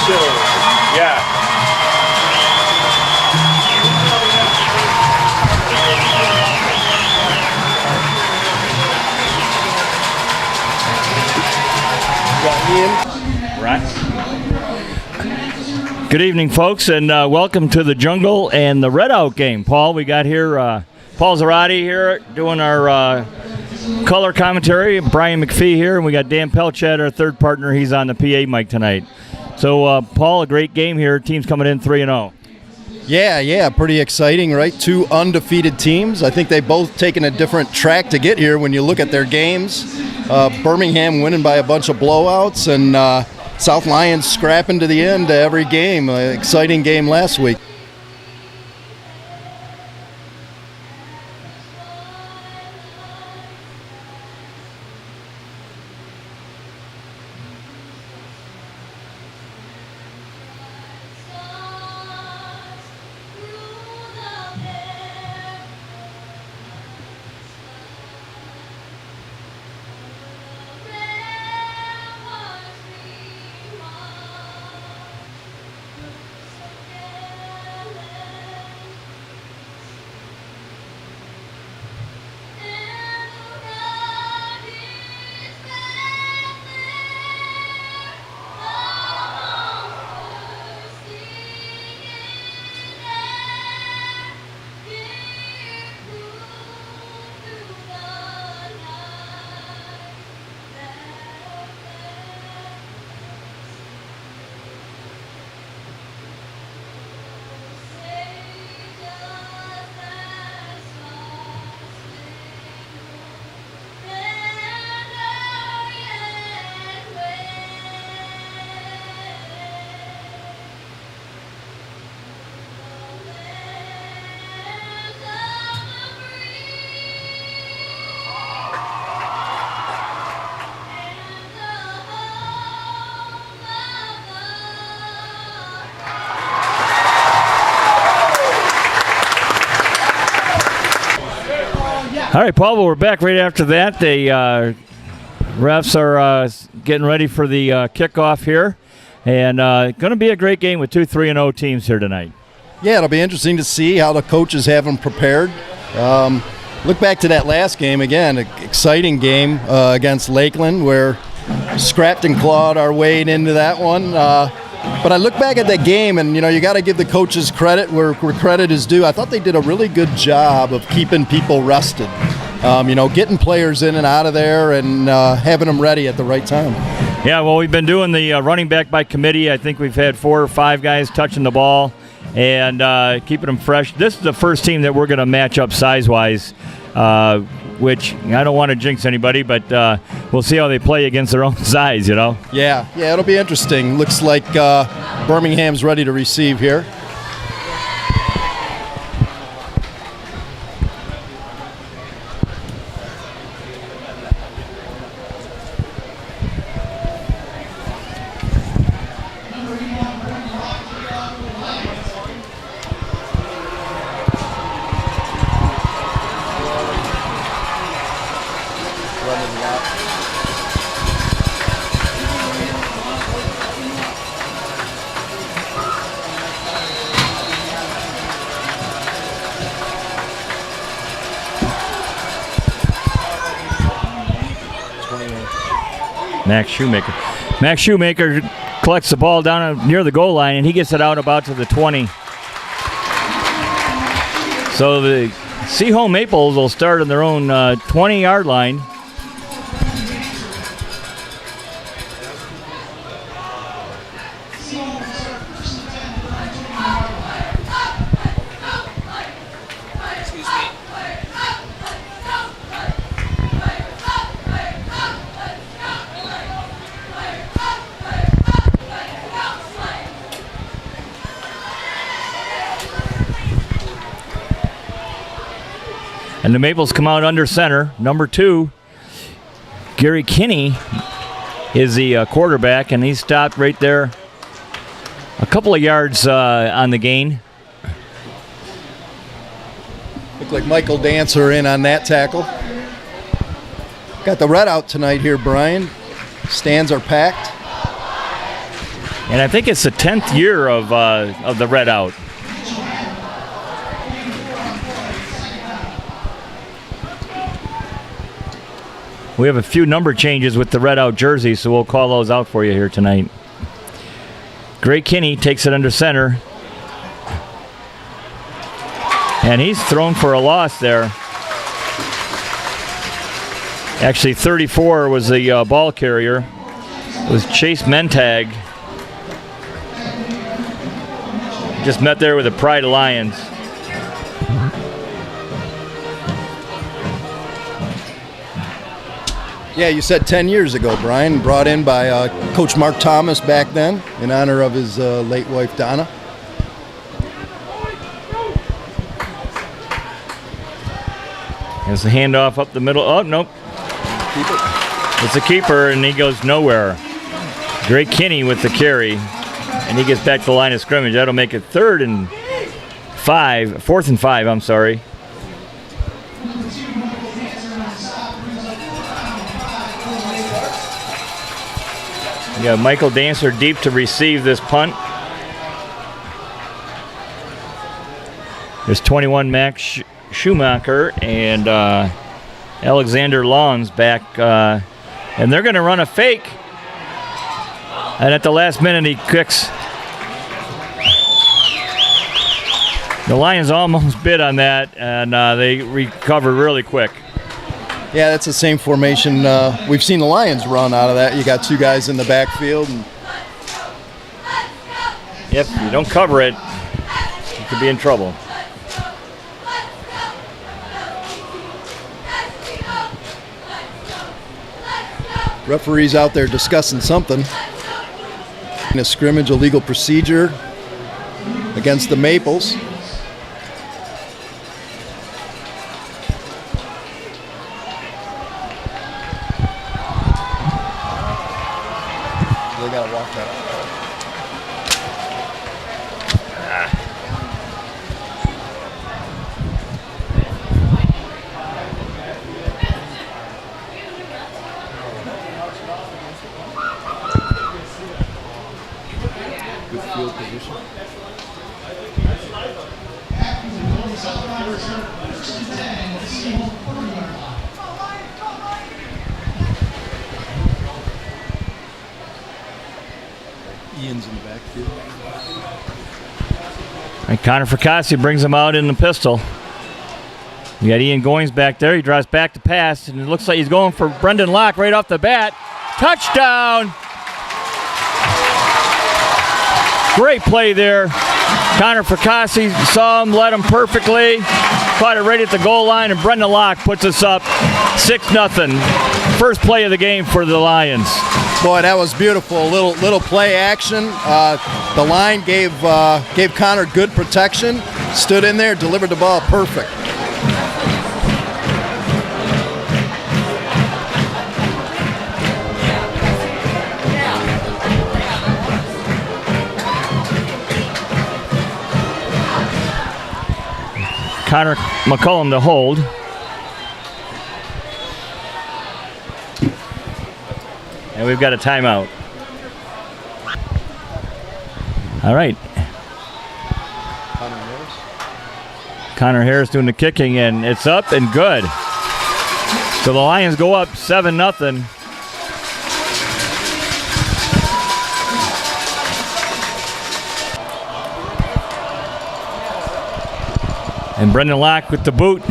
Yeah. Right. Good evening, folks, and welcome to the Jungle and the Redout game. Paul, we got here Paul Zarati here doing our color commentary. Brian McPhee here, and we got Dan Pelchat, our third partner. He's on the PA mic tonight. So, Paul, a great game here. Team's coming in 3-0. Yeah, pretty exciting, right? Two undefeated teams. I think they've both taken a different track to get here when you look at their games. Birmingham winning by a bunch of blowouts, and South Lyon scrapping to the end every game. Exciting game last week. All right, Paul, well, we're back right after that. The refs are getting ready for the kickoff here. And going to be a great game with two 3-0 teams here tonight. Yeah, it'll be interesting to see how the coaches have them prepared. Look back to that last game again, an exciting game against Lakeland where scrapped and clawed our way into that one. But I look back at that game, and, you got to give the coaches credit where credit is due. I thought they did a really good job of keeping people rested, getting players in and out of there and having them ready at the right time. Yeah, well, we've been doing the running back by committee. I think we've had 4 or 5 guys touching the ball and keeping them fresh. This is the first team that we're going to match up size-wise, which I don't want to jinx anybody, but we'll see how they play against their own size, Yeah, it'll be interesting. Looks like Birmingham's ready to receive here. Max Shoemaker collects the ball down near the goal line, and he gets it out about to the 20. So the Seaholm Maples will start on their own 20-yard line. And the Maples come out under center. Number 2, Gary Kinney, is the quarterback, and he's stopped right there a couple of yards on the gain. Looked like Michael Dancer in on that tackle. Got the red out tonight here, Brian. Stands are packed. And I think it's the 10th year of the red out. We have a few number changes with the red out jerseys, so we'll call those out for you here tonight. Gray Kinney takes it under center. And he's thrown for a loss there. Actually, 34 was the ball carrier. It was Chase Mentag. Just met there with the Pride of Lions. Yeah, you said 10 years ago, Brian. Brought in by Coach Mark Thomas back then in honor of his late wife, Donna. There's the handoff up the middle. Oh, nope. Keeper. It's a keeper, and he goes nowhere. Gray Kinney with the carry, and he gets back to the line of scrimmage. That'll make it 4th and 5, I'm sorry. You got Michael Dancer deep to receive this punt. There's 21 Max Schumacher and Alexander Lawns back, and they're going to run a fake. And at the last minute, he kicks. The Lions almost bid on that, and they recovered really quick. Yeah, that's the same formation we've seen the Lions run out of that. You got two guys in the backfield. And if you don't cover it, you could be in trouble. Referees out there discussing something. In a scrimmage, illegal procedure against the Maples. They gotta walk that. Good field position. Ian's in the backfield. And Connor Fracassi brings him out in the pistol. You got Ian Goins back there. He drives back to pass, and it looks like he's going for Brendan Locke right off the bat. Touchdown! Great play there. Connor Fracassi saw him, led him perfectly. Caught it right at the goal line, and Brendan Locke puts us up 6-0. First play of the game for the Lions. Boy, that was beautiful. Little play action. The line gave Connor good protection. Stood in there, delivered the ball perfect. Connor McCullum to hold. And we've got a timeout. All right. Connor Harris doing the kicking, and it's up and good. So the Lions go up 7-0. And Brendan Locke with the boot.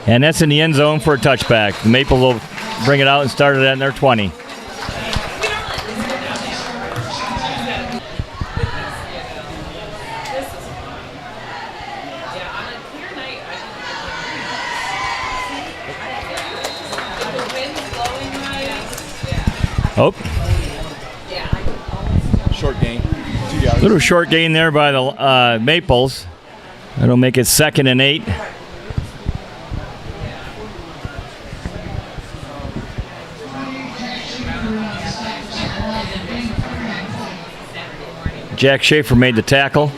And that's in the end zone for a touchback. The Maples will bring it out and start it at their 20. Oh. Short gain. 2 yards. Little short gain there by the Maples. That'll make it 2nd and 8. Jack Schaefer made the tackle.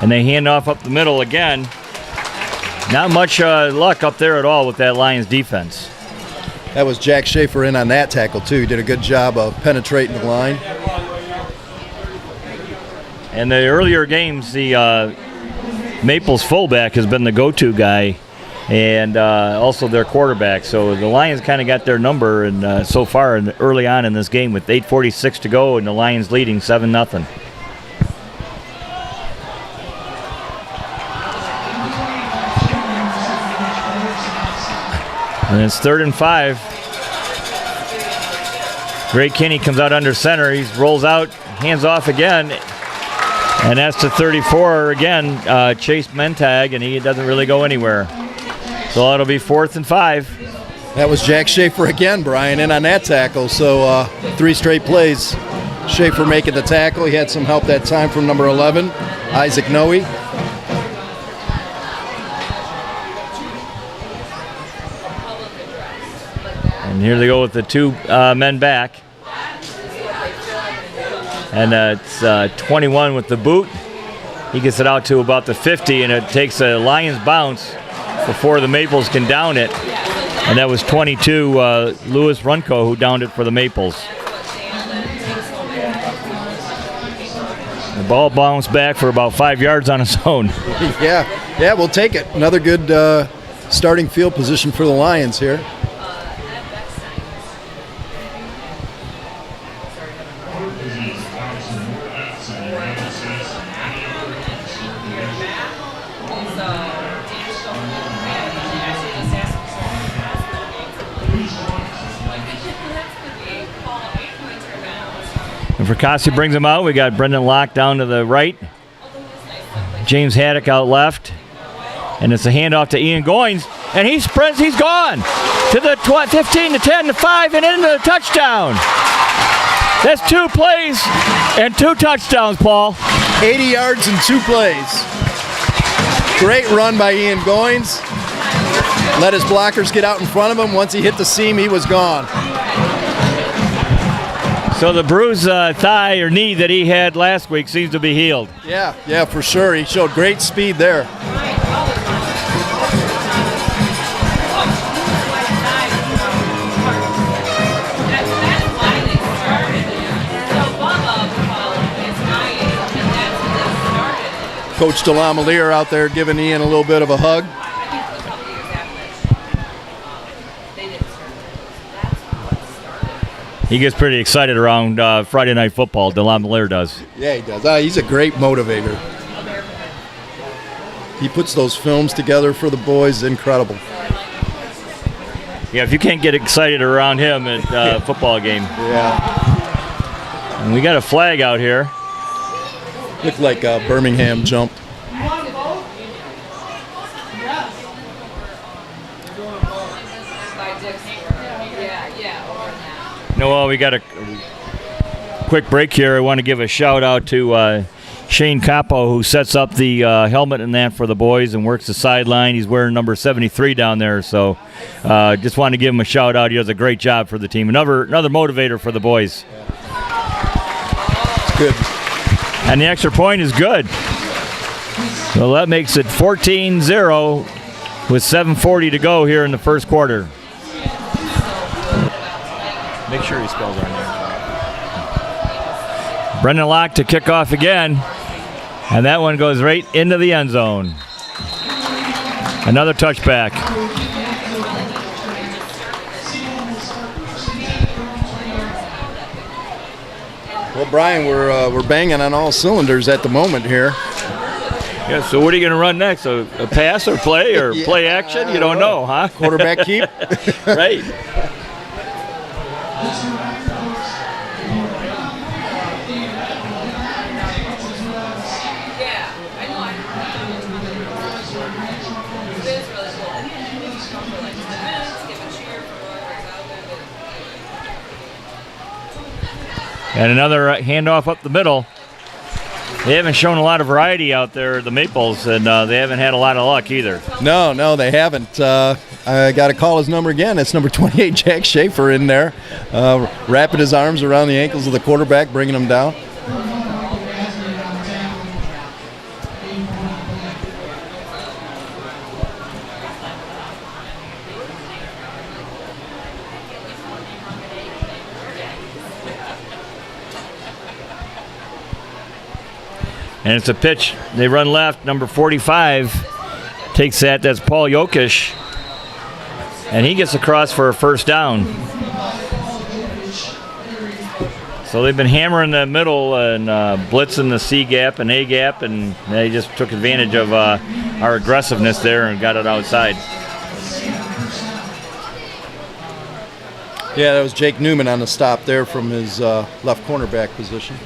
And they hand off up the middle again. Not much luck up there at all with that Lions defense. That was Jack Schaefer in on that tackle, too. He did a good job of penetrating the line. In the earlier games, the Maples fullback has been the go-to guy and also their quarterback. So the Lions kind of got their number and so far early on in this game with 8:46 to go and the Lions leading 7-0. And it's 3rd and 5. Gray Kinney comes out under center. He rolls out, hands off again. And that's to 34 again. Chase Mentag, and he doesn't really go anywhere. So it'll be 4th and 5. That was Jack Schaefer again, Brian, in on that tackle. So 3 straight plays. Schaefer making the tackle. He had some help that time from number 11, Isaac Noe. And here they go with the 2 men back. And it's 21 with the boot. He gets it out to about the 50, and it takes a Lions bounce before the Maples can down it. And that was 22, Louis Runco, who downed it for the Maples. The ball bounced back for about 5 yards on its own. Yeah, we'll take it. Another good starting field position for the Lions here. And Fracassi brings him out. We got Brendan Locke down to the right. James Haddock out left. And it's a handoff to Ian Goins. And he sprints. He's gone to the 15 to 10 to 5 and into the touchdown. That's 2 plays and 2 touchdowns, Paul. 80 yards and 2 plays. Great run by Ian Goins. Let his blockers get out in front of him. Once he hit the seam, he was gone. So the bruised thigh or knee that he had last week seems to be healed. Yeah, for sure. He showed great speed there. Coach DeLamelier out there giving Ian a little bit of a hug. He gets pretty excited around Friday Night Football. DeLamelier does. Yeah, he does. He's a great motivator. He puts those films together for the boys. Incredible. Yeah, if you can't get excited around him at a football game. Yeah. And we got a flag out here. Looked like Birmingham jumped. No, well, we got a quick break here. I want to give a shout out to Shane Capo, who sets up the helmet and that for the boys and works the sideline. He's wearing number 73 down there, so just want to give him a shout out. He does a great job for the team. Another motivator for the boys. Good. And the extra point is good. So that makes it 14-0 with 7:40 to go here in the first quarter. Make sure he spells our name. Brendan Locke to kick off again. And that one goes right into the end zone. Another touchback. Well, Brian, we're banging on all cylinders at the moment here. Yeah, so what are you going to run next? A pass or play or play action? You don't know, huh? Quarterback keep? Right. And another handoff up the middle. They haven't shown a lot of variety out there, the Maples, and they haven't had a lot of luck either. No, they haven't. I got to call his number again. It's number 28, Jack Schaefer, in there, wrapping his arms around the ankles of the quarterback, bringing him down. And it's a pitch. They run left. Number 45 takes that. That's Paul Jokic. And he gets across for a first down. So they've been hammering the middle and blitzing the C gap and A gap, and they just took advantage of our aggressiveness there and got it outside. Yeah, that was Jake Newman on the stop there from his left cornerback position.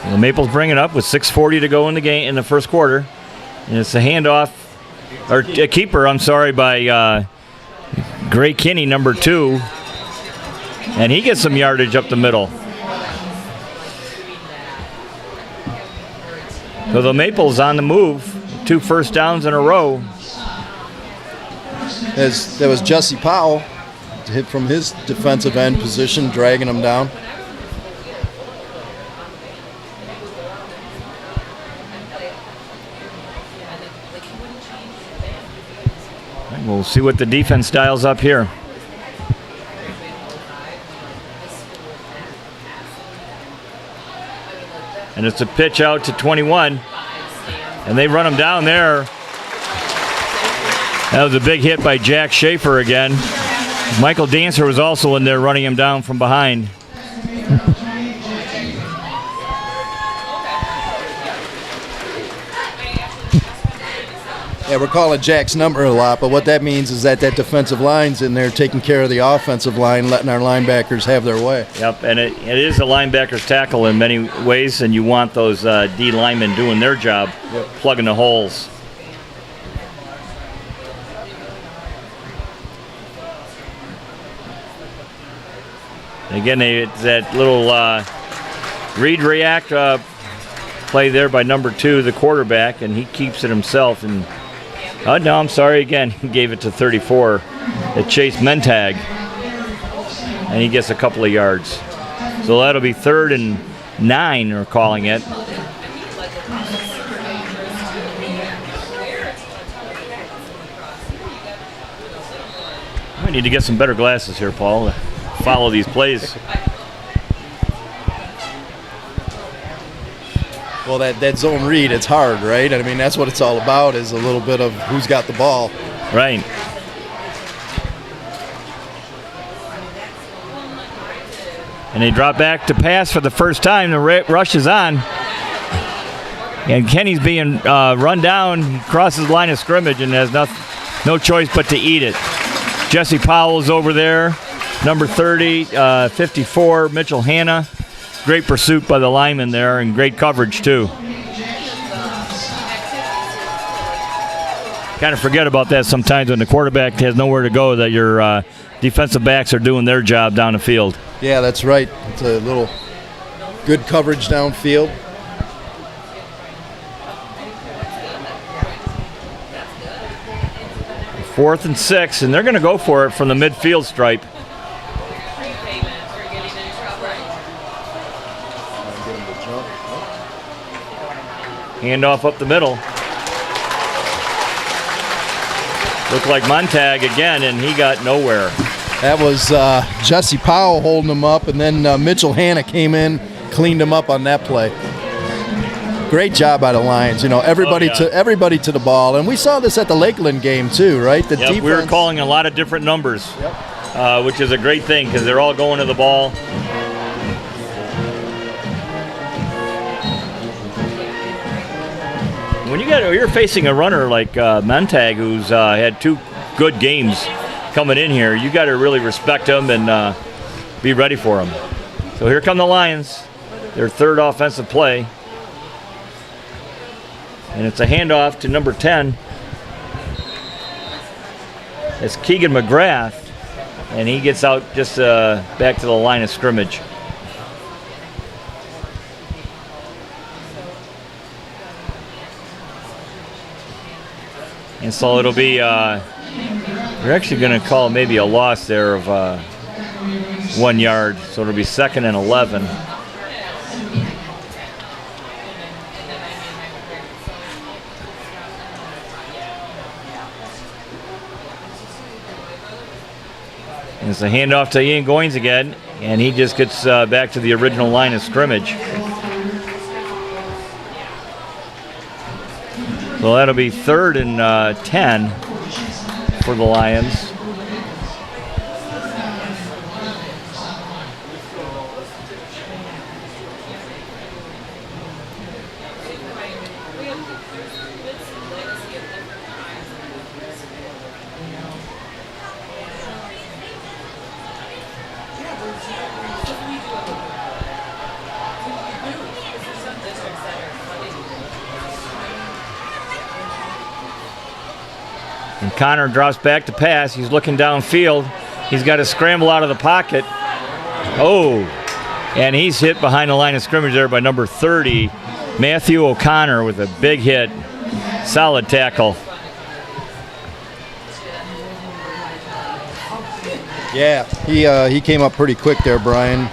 The Maples bring it up with 6:40 to go in the game in the first quarter, and it's a handoff, or a keeper, I'm sorry, by Gray Kinney, number 2, and he gets some yardage up the middle. So the Maples on the move, 2 first downs in a row. That was Jesse Powell, hit from his defensive end position, dragging him down. We'll see what the defense dials up here. And it's a pitch out to 21. And they run him down there. That was a big hit by Jack Schaefer again. Michael Dancer was also in there running him down from behind. Yeah, we're calling Jack's number a lot, but what that means is that defensive line's in there taking care of the offensive line, letting our linebackers have their way. Yep, and it is a linebacker's tackle in many ways, and you want those D linemen doing their job, plugging the holes. And again, that little read react play there by number 2, the quarterback, and he keeps it himself. And no, I'm sorry, again, he gave it to 34, at Chase Mentag, and he gets a couple of yards. So that'll be 3rd and 9, they're calling it. I need to get some better glasses here, Paul, to follow these plays. Well, that zone read, it's hard, right? I mean, that's what it's all about, is a little bit of who's got the ball. Right. And they drop back to pass for the first time. The rush is on. And Kenny's being run down. He crosses the line of scrimmage and has no choice but to eat it. Jesse Powell's over there. Number 30, 54, Mitchell Hanna. Great pursuit by the lineman there, and great coverage, too. Kind of forget about that sometimes when the quarterback has nowhere to go, that your defensive backs are doing their job down the field. Yeah, that's right. It's a little good coverage downfield. Fourth and 6, and they're going to go for it from the midfield stripe. Handoff up the middle. Looked like Montag again, and he got nowhere. That was Jesse Powell holding him up, and then Mitchell Hanna came in, cleaned him up on that play. Great job by the Lions. You know, everybody to the ball, and we saw this at the Lakeland game too, right? The defense. We were calling a lot of different numbers, which is a great thing because they're all going to the ball. When you're facing a runner like Montag, who's had 2 good games coming in here, you got to really respect him and be ready for him. So here come the Lions, their 3rd offensive play, and it's a handoff to number 10. It's Keegan McGrath, and he gets out just back to the line of scrimmage. And so it'll be, we're actually going to call maybe a loss there of 1 yard. So it'll be 2nd and 11. And it's a handoff to Ian Goins again, and he just gets back to the original line of scrimmage. So that'll be 3rd and 10 for the Lions. And Connor drops back to pass. He's looking downfield. He's got to scramble out of the pocket. Oh, and he's hit behind the line of scrimmage there by number 30, Matthew O'Connor, with a big hit. Solid tackle. Yeah, he came up pretty quick there, Brian.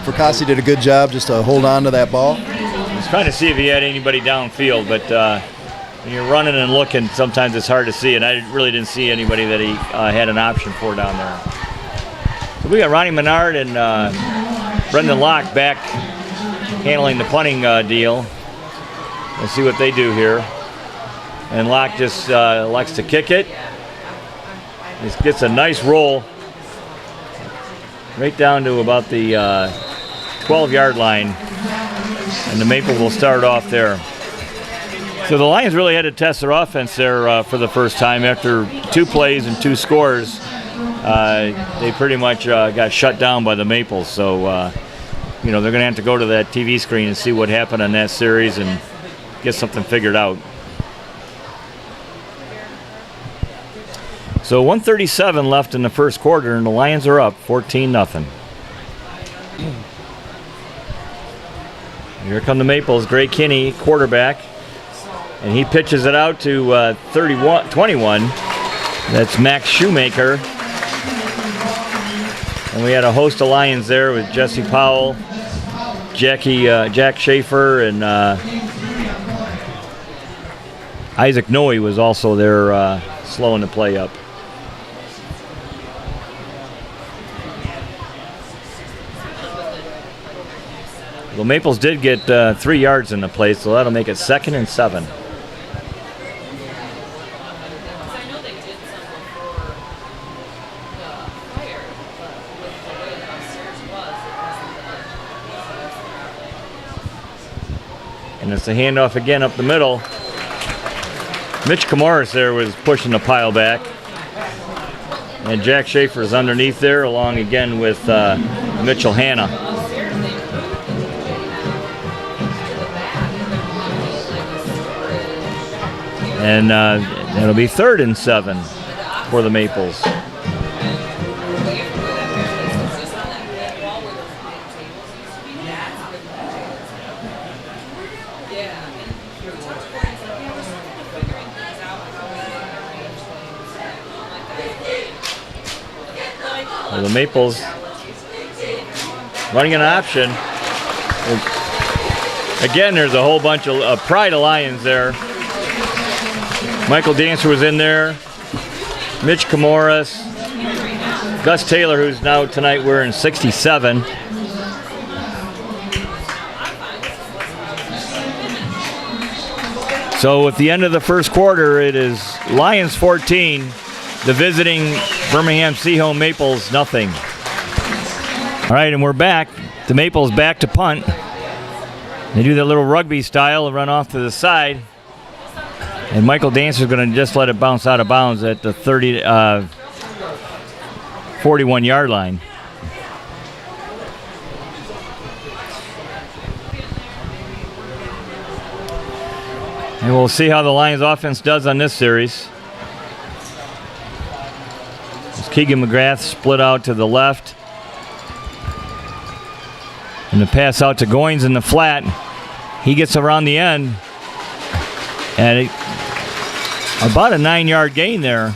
Fracassi did a good job just to hold on to that ball. I was trying to see if he had anybody downfield, but when you're running and looking, sometimes it's hard to see, and I really didn't see anybody that he had an option for down there. So we got Ronnie Menard and Brendan Locke back handling the punting deal. Let's see what they do here. And Locke just likes to kick it. This gets a nice roll right down to about the 12-yard line, and the Maple will start off there. So the Lions really had to test their offense there for the first time. After 2 plays and 2 scores, they pretty much got shut down by the Maples. So, they're going to have to go to that TV screen and see what happened on that series and get something figured out. So 1:37 left in the first quarter, and the Lions are up 14-0. Here come the Maples. Gray Kinney, quarterback. And he pitches it out to 21. That's Max Shoemaker. And we had a host of Lions there with Jesse Powell, Jack Schaefer, and Isaac Noe was also there slowing the play up. The Maples did get 3 yards in the play, so that'll make it 2nd and 7. And it's a handoff again up the middle. Mitch Kamaris there was pushing the pile back. And Jack Schaefer is underneath there, along again with Mitchell Hanna. And that'll be 3rd and 7 for the Maples. Well, the Maples running an option. Again, there's a whole bunch of pride of Lions there. Michael Dancer was in there. Mitch Kamaris. Gus Taylor, who's now tonight wearing 67. So at the end of the first quarter, it is Lions 14, the visiting Birmingham Seaholm Maples nothing. All right, and we're back. The Maples back to punt. They do that little rugby style and run off to the side. And Michael Dancer's going to just let it bounce out of bounds at the 41-yard line. And we'll see how the Lions offense does on this series. As Keegan McGrath split out to the left. And the pass out to Goins in the flat. He gets around the end. And about a 9-yard gain there.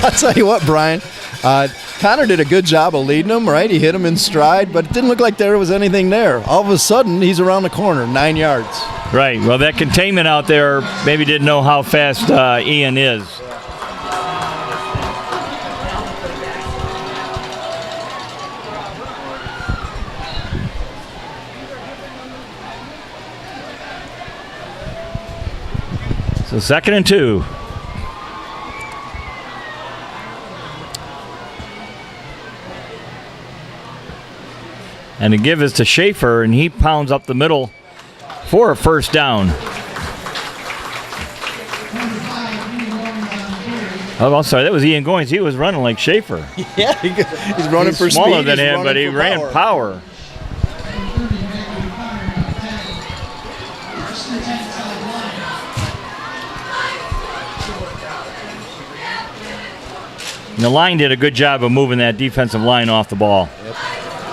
I'll tell you what, Brian. Connor did a good job of leading him, right? He hit him in stride, but it didn't look like there was anything there. All of a sudden, he's around the corner, 9 yards. Right. Well, that containment out there maybe didn't know how fast Ian is. So 2nd and 2. And the give is to Schaefer, and he pounds up the middle for a first down. Oh, I'm sorry, that was Ian Goins. He was running like Schaefer. Yeah, he's running for speed. Smaller than him, but he ran power. And the line did a good job of moving that defensive line off the ball. Yep.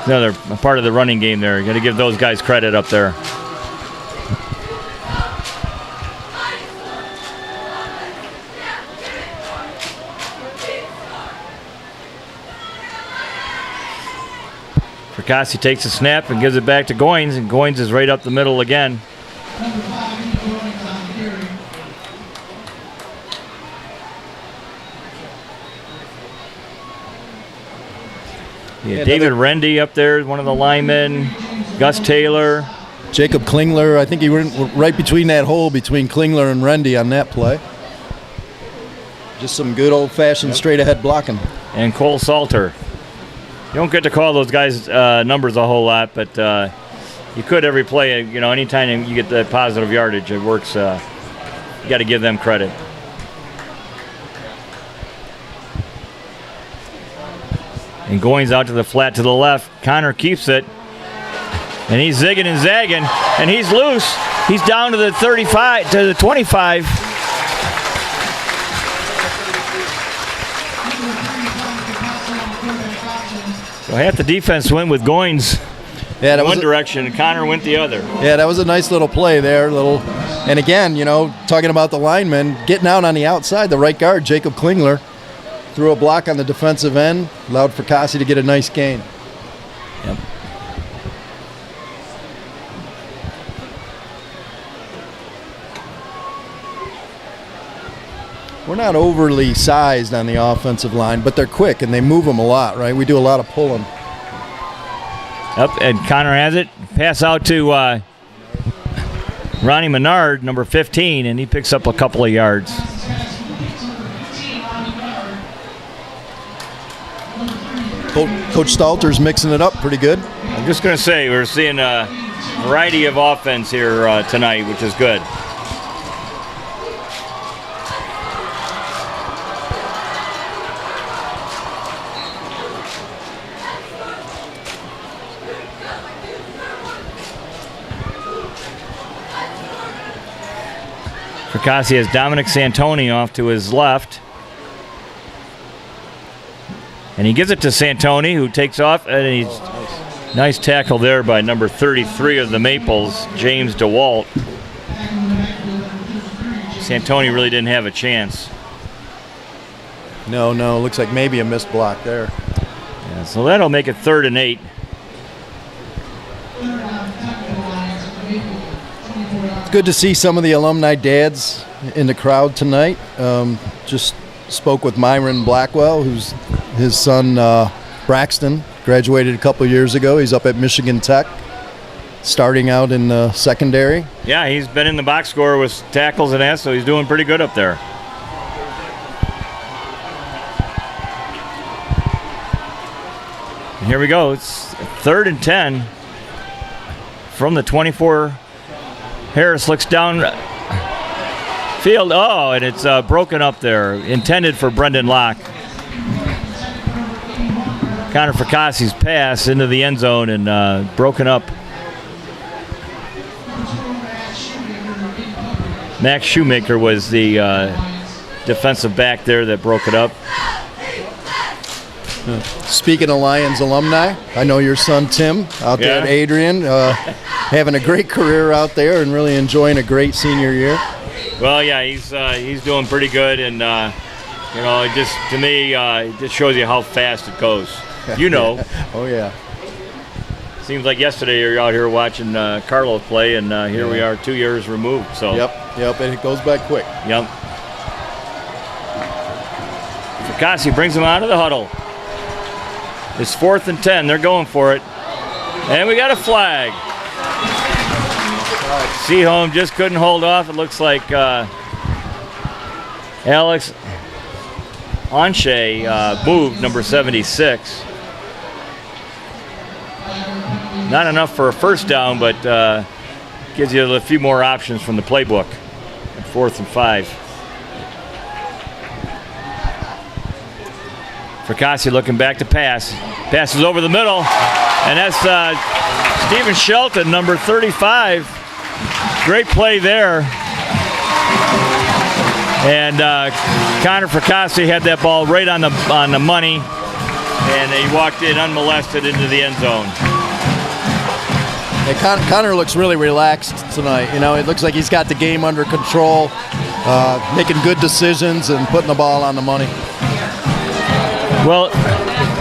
Another part of the running game there. You got to give those guys credit up there. Fracassi takes a snap and gives it back to Goins, and Goins is right up the middle again. Yeah, David Rendy up there, one of the linemen. Gus Taylor. Jacob Klingler. I think he went right between that hole between Klingler and Rendy on that play. Just some good old-fashioned straight-ahead blocking. And Cole Salter. You don't get to call those guys numbers a whole lot, but you could every play. You know, anytime you get that positive yardage, it works. You got to give them credit. And Goins out to the flat to the left. Connor keeps it. And he's zigging and zagging. And he's loose. He's down to the 35, to the 25. So half the defense went with Goins one direction, and Connor went the other. Yeah, that was a nice little play there. And again, you know, talking about the linemen, getting out on the outside, the right guard, Jacob Klingler, threw a block on the defensive end, allowed Fracassi to get a nice gain. Yep. We're not overly sized on the offensive line, but they're quick and they move them a lot, right? We do a lot of pulling. Up, and Connor has it. Pass out to Ronnie Menard, number 15, and he picks up a couple of yards. Coach Stalter's mixing it up pretty good. I'm just going to say, we're seeing a variety of offense here tonight, which is good. Fracassi has Dominic Santoni off to his left. And he gives it to Santoni, who takes off, and he's nice tackle there by number 33 of the Maples, James DeWalt. Santoni really didn't have a chance. No, looks like maybe a missed block there. Yeah, so that'll make it 3rd and 8. It's good to see some of the alumni dads in the crowd tonight. Just spoke with Myron Blackwell, who's his son Braxton graduated a couple years ago. He's up at Michigan Tech, starting out in secondary. Yeah, he's been in the box score with tackles and that, so he's doing pretty good up there. And here we go. It's 3rd and 10 from the 24. Harris looks down field. Oh, and it's broken up there. Intended for Brendan Locke. Connor Fracassi's pass into the end zone and broken up. Max Shoemaker was the defensive back there that broke it up. Speaking of Lions alumni, I know your son Tim out there at Adrian, having a great career out there and really enjoying a great senior year. Well, yeah, he's doing pretty good, and you know, it just to me it just shows you how fast it goes. You know. Oh yeah. Seems like yesterday you were out here watching Carlos play, and here we are 2 years removed. So. Yep, and it goes by quick. Yep. Fracassi brings him out of the huddle. It's 4th and 10. They're going for it. And we got a flag. Seaholm just couldn't hold off. It looks like Alex Anshe moved, number 76. Not enough for a first down, but gives you a few more options from the playbook at 4th and 5. Fracassi looking back to pass. Passes over the middle, and that's Stephen Shelton, number 35. Great play there. And Connor Fracassi had that ball right on the money, and he walked in unmolested into the end zone. Yeah, Connor looks really relaxed tonight. You know, it looks like he's got the game under control, making good decisions and putting the ball on the money. Well,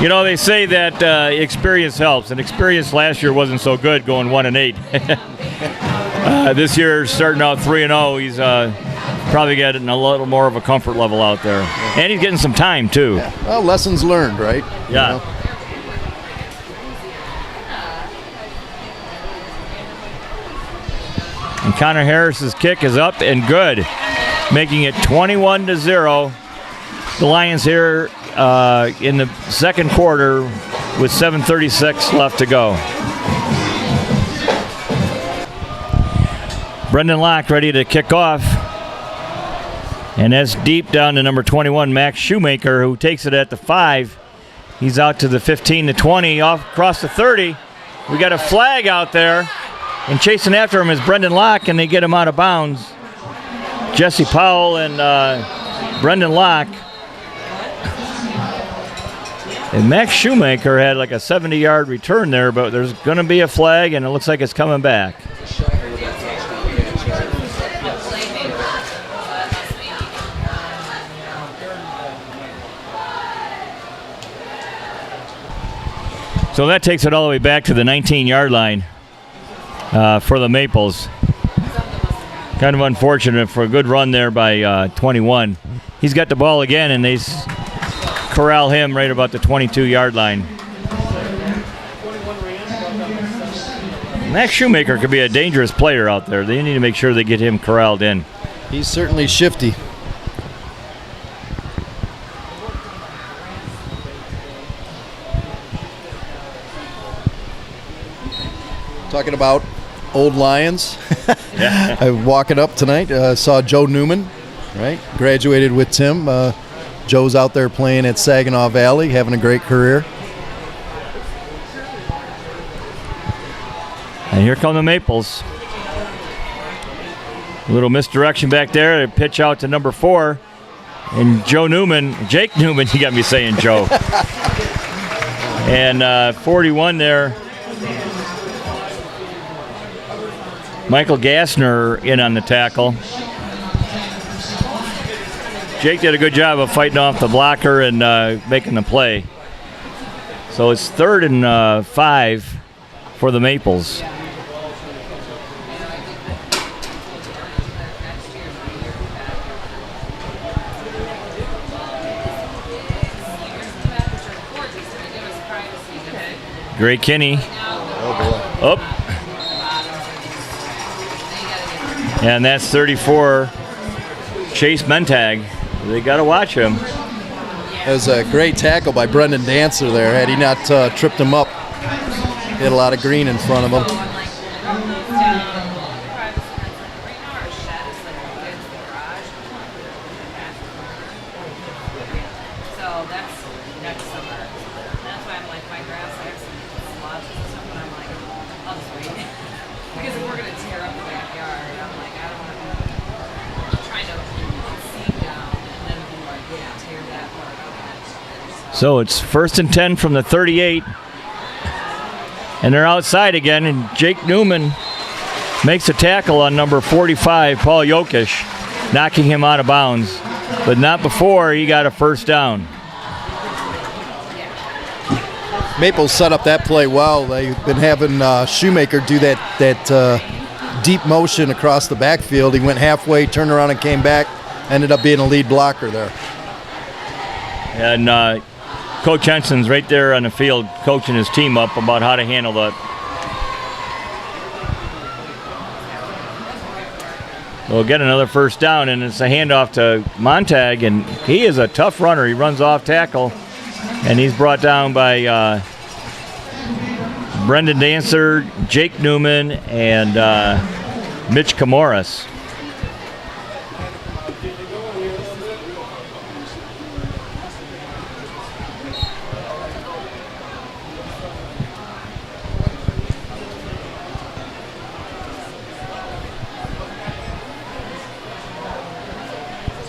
you know, they say that experience helps, and experience last year wasn't so good, going 1-8. This year, starting out 3-0, he's probably getting a little more of a comfort level out there, and he's getting some time too. Yeah. Well, lessons learned, right? Yeah. You know? And Connor Harris's kick is up and good, making it 21-0. The Lions here in the second quarter with 7:36 left to go. Brendan Locke ready to kick off. And that's deep down to number 21, Max Shoemaker, who takes it at the 5. He's out to the 15, the 20, off across the 30. We got a flag out there. And chasing after him is Brendan Locke, and they get him out of bounds. Jesse Powell and Brendan Locke. And Max Shoemaker had like a 70-yard return there, but there's going to be a flag, and it looks like it's coming back. So that takes it all the way back to the 19-yard line. For the Maples. Kind of unfortunate for a good run there by 21. He's got the ball again, and they corral him right about the 22-yard line. Max Shoemaker could be a dangerous player out there. They need to make sure they get him corralled in. He's certainly shifty. Talking about old Lions. Yeah. I walking up tonight, saw Joe Newman, right? Graduated with Tim. Joe's out there playing at Saginaw Valley, having a great career. And here come the Maples. A little misdirection back there. They pitch out to number 4. And Jake Newman, you got me saying Joe. And 41 there. Michael Gassner in on the tackle. Jake did a good job of fighting off the blocker and making the play. So it's 3rd and 5 for the Maples. Gray Kinney. Oh, boy. Up. And that's 34, Chase Mentag. They got to watch him. That was a great tackle by Brendan Dancer there. Had he not tripped him up, he had a lot of green in front of him. So it's 1st and 10 from the 38. And they're outside again, and Jake Newman makes a tackle on number 45, Paul Jokic, knocking him out of bounds. But not before he got a first down. Maples set up that play well. They've been having Shoemaker do that deep motion across the backfield. He went halfway, turned around and came back. Ended up being a lead blocker there. And Coach Henson's right there on the field coaching his team up about how to handle that. We'll get another first down, and it's a handoff to Montag, and he is a tough runner. He runs off tackle, and he's brought down by Brendan Dancer, Jake Newman, and Mitch Camoras.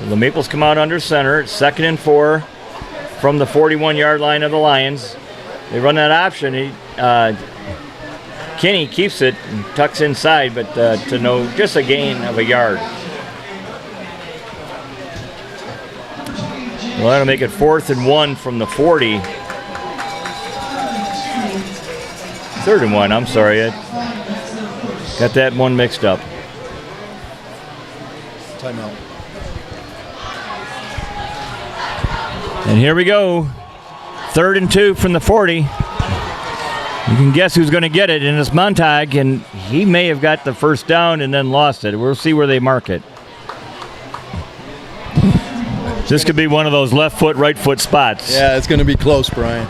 The Maples come out under center. It's 2nd and 4 from the 41-yard line of the Lions. They run that option. Kenny keeps it and tucks inside, but to just a gain of a yard. Well, that'll make it 4th and 1 from the 40. 3rd and 1, I'm sorry. I got that one mixed up. Timeout. And here we go. 3rd and 2 from the 40. You can guess who's going to get it, and it's Montag, and he may have got the first down and then lost it. We'll see where they mark it. This could be one of those left foot, right foot spots. Yeah, it's going to be close, Brian.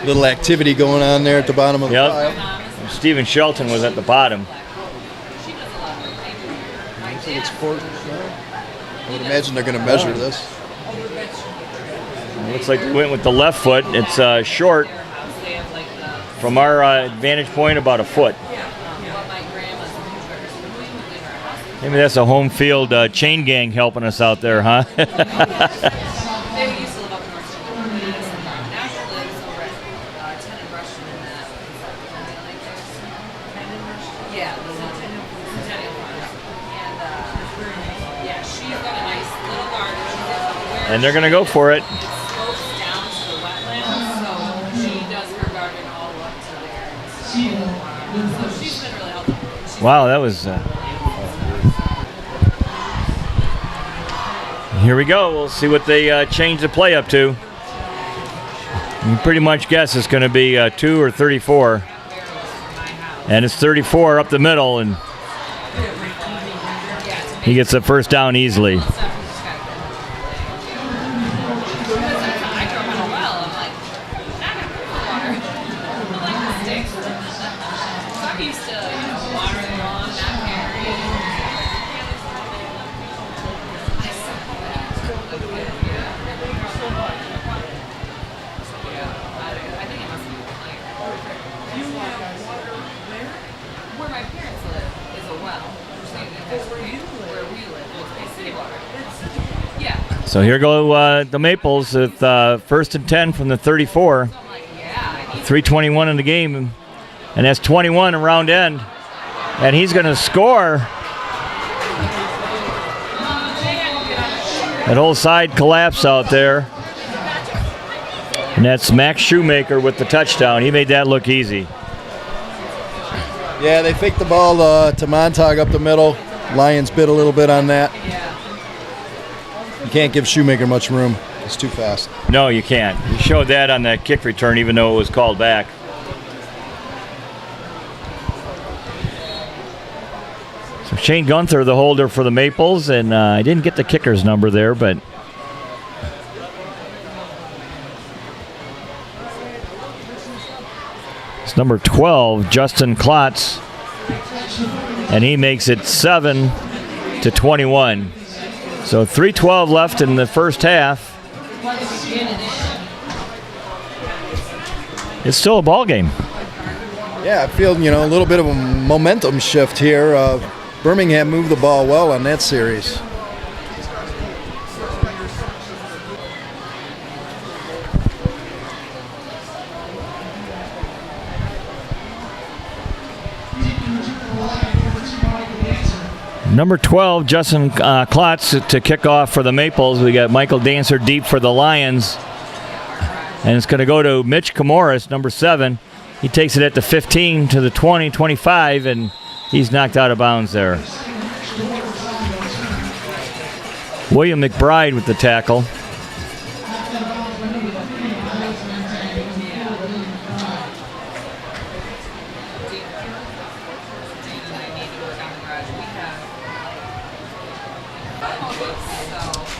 Little activity going on there at the bottom of the pile. Stephen Shelton was at the bottom. It's 4th. I would imagine they're going to measure this. Looks like they went with the left foot. It's short from our vantage point, about a foot. Maybe that's a home field chain gang helping us out there, huh? And they're going to go for it. Wow, that was... Here we go. We'll see what they change the play up to. You pretty much guess it's going to be 2 or 34. And it's 34 up the middle, and he gets the first down easily. So here go the Maples with 1st and 10 from the 34. 3:21 in the game, and that's 21 around end. And he's going to score. That whole side collapse out there. And that's Max Shoemaker with the touchdown. He made that look easy. Yeah, they faked the ball to Montag up the middle. Lions bit a little bit on that. You can't give Shoemaker much room. It's too fast. No, you can't. He showed that on that kick return, even though it was called back. So Shane Gunther, the holder for the Maples, and I didn't get the kicker's number there, but it's number 12, Justin Klotz, and he makes it 7-21. So 3:12 left in the first half. It's still a ball game. Yeah, I feel, a little bit of a momentum shift here. Birmingham moved the ball well on that series. Number 12, Justin Klotz to kick off for the Maples. We got Michael Dancer deep for the Lions. And it's going to go to Mitch Camoras, number 7. He takes it at the 15 to the 20, 25, and he's knocked out of bounds there. William McBride with the tackle.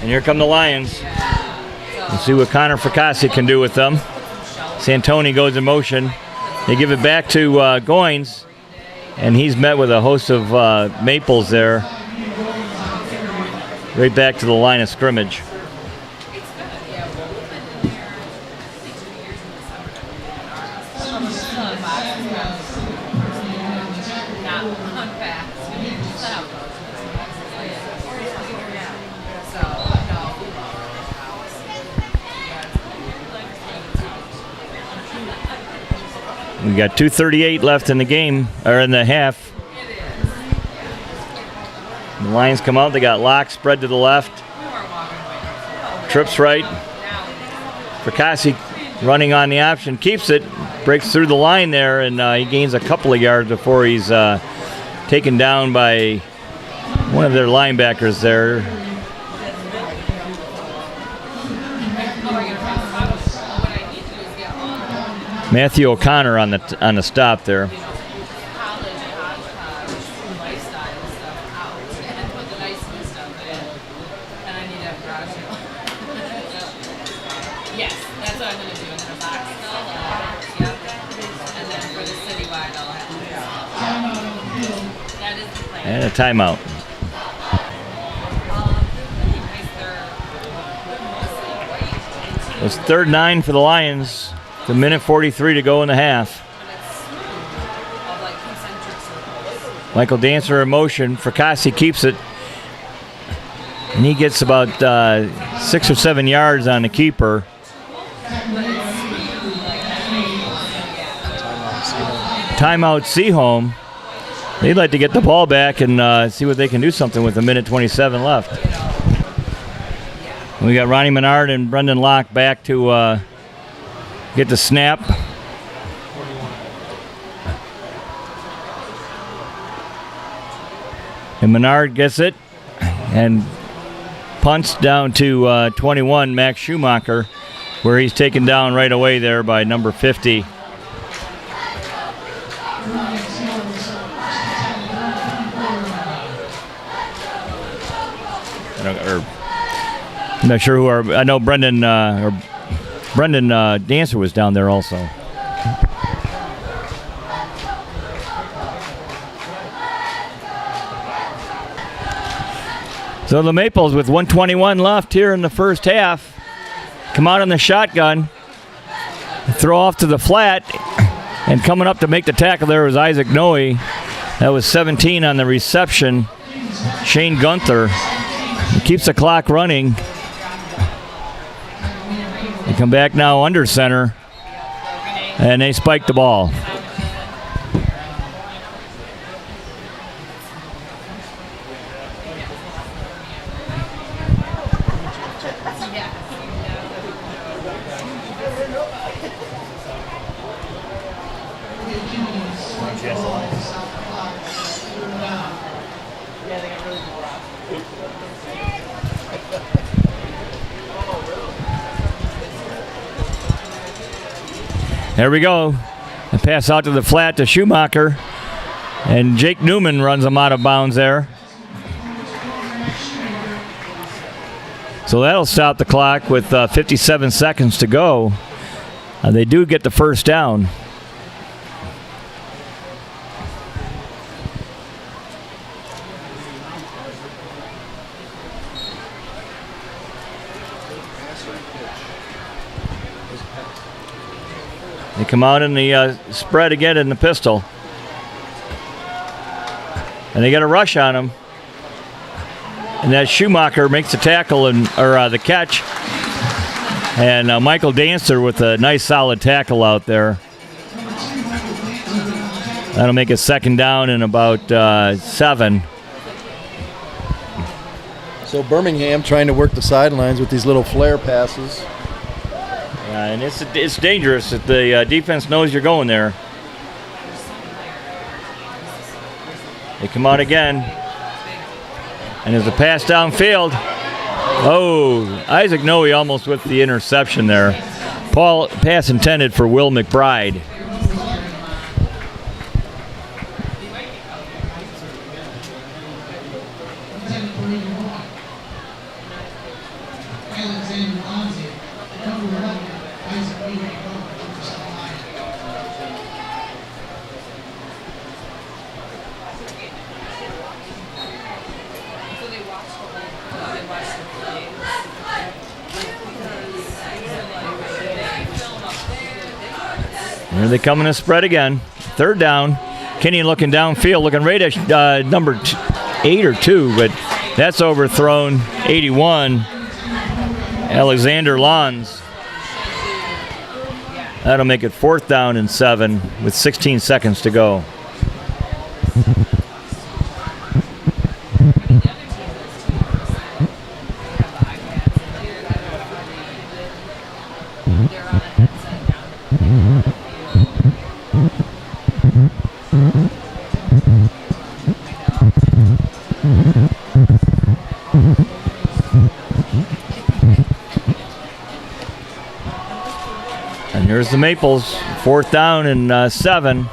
And here come the Lions. Let's see what Connor Fracassi can do with them. Santoni goes in motion. They give it back to Goins, and he's met with a host of Maples there. Right back to the line of scrimmage. We got 2:38 left in the game, or in the half. The Lions come out. They got Locke spread to the left. Trips right. Fracassi running on the option, keeps it, breaks through the line there, and he gains a couple of yards before he's taken down by one of their linebackers there. Matthew O'Connor on the stop there. Yes, that's what I'm going to do. In the box still. Yep. And then for the citywide, I'll have that is the plan. And a timeout. It's 3rd and 9 for the Lions. It's a minute 43 to go in the half. Michael Dancer in motion. Fracassi keeps it. And he gets about 6 or 7 yards on the keeper. Timeout Seaholm. They'd like to get the ball back and see what they can do something with a minute 27 left. We got Ronnie Menard and Brendan Locke back to get the snap. And Menard gets it and punts down to 21, Max Schumacher, where he's taken down right away there by number 50. I'm not sure who I know Brendan Dancer was down there also. So the Maples with 1:21 left here in the first half come out in the shotgun, throw off to the flat, and coming up to make the tackle there was Isaac Noe. That was 17 on the reception. Shane Gunther. He keeps the clock running. They come back now under center, and they spike the ball. There we go. A pass out to the flat to Schumacher. And Jake Newman runs them out of bounds there. So that'll stop the clock with 57 seconds to go. They do get the first down. They come out in the spread again in the pistol. And they get a rush on him. And that Schumacher makes the tackle or the catch. And Michael Dancer with a nice solid tackle out there. That'll make a second down in about 7. So Birmingham trying to work the sidelines with these little flare passes. And it's dangerous if the defense knows you're going there. They come out again. And there's a pass downfield. Oh, Isaac Noe almost with the interception there. Pass intended for Will McBride. Here they come in a spread again. Third down. Kenny looking downfield, looking right at number 8 or 2, but that's overthrown. 81. Alexander Lons. That'll make it 4th down and 7 with 16 seconds to go. And here's the Maples, 4th down and 7.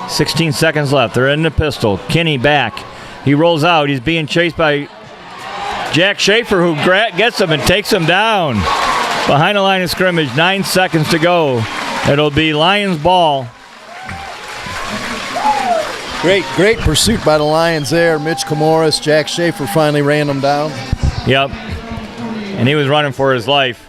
16 seconds left. They're in the pistol. Kenny back. He rolls out. He's being chased by Jack Schaefer, who gets him and takes him down. Behind the line of scrimmage, 9 seconds to go. It'll be Lions ball. Great pursuit by the Lions there. Mitch Kamoris, Jack Schaefer finally ran them down. Yep. And he was running for his life.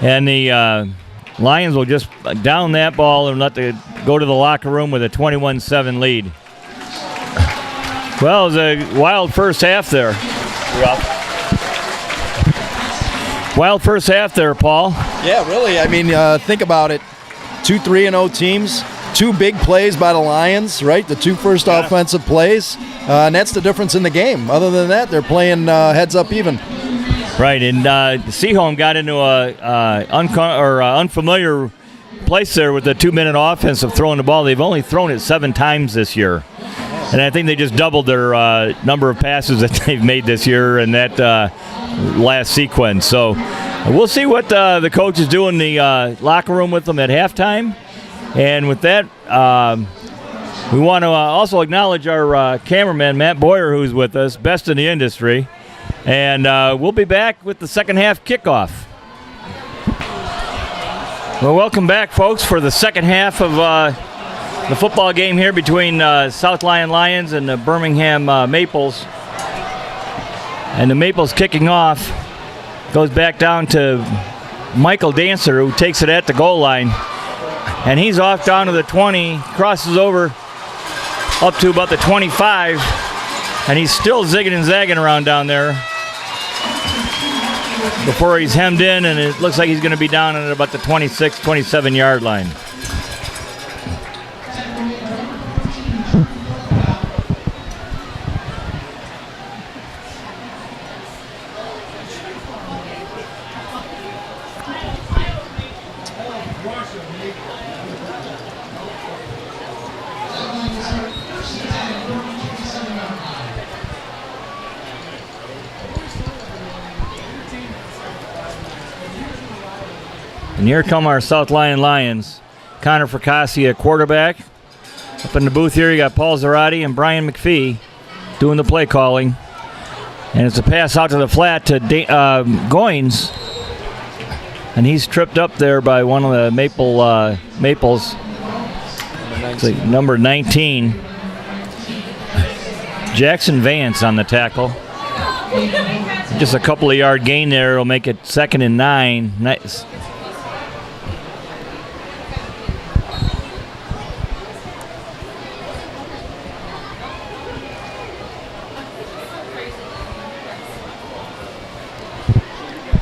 And the Lions will just down that ball and go to the locker room with a 21-7 lead. Well, it was a wild first half there. Wild first half there, Paul. Yeah, really. I mean, think about it. 2 3-0 teams, 2 big plays by the Lions, right? The 2 first offensive plays. And that's the difference in the game. Other than that, they're playing heads up even. Right, and Seaholm got into a unfamiliar place there with the 2-minute offense of throwing the ball. They've only thrown it 7 times this year. And I think they just doubled their number of passes that they've made this year in that last sequence. So we'll see what the coach is doing in the locker room with them at halftime. And with that, we want to also acknowledge our cameraman, Matt Boyer, who's with us, best in the industry. And we'll be back with the second half kickoff. Well, welcome back, folks, for the second half of the football game here between South Lyon Lions and the Birmingham Maples. And the Maples kicking off goes back down to Michael Dancer, who takes it at the goal line. And he's off down to the 20, crosses over up to about the 25, and he's still zigging and zagging around down there before he's hemmed in, and it looks like he's going to be down at about the 26, 27-yard line. And here come our South Lyon Lions. Connor Fracassi at quarterback. Up in the booth here, you got Paul Zarate and Brian McPhee doing the play calling. And it's a pass out to the flat to Goins. And he's tripped up there by one of the Maples. It's like number 19. Jackson Vance on the tackle. Just a couple of yard gain there will make it 2nd and 9. Nice.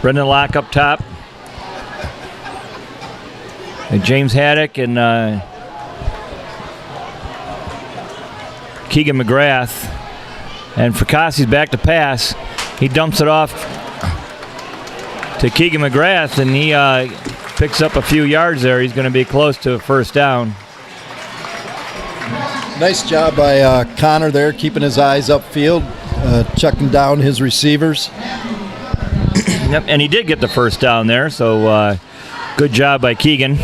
Brendan Locke up top. And James Haddock and Keegan McGrath. And Fracassi's back to pass. He dumps it off to Keegan McGrath, and he picks up a few yards there. He's going to be close to a first down. Nice job by Connor there, keeping his eyes upfield, checking down his receivers. Yep, and he did get the first down there, so good job by Keegan.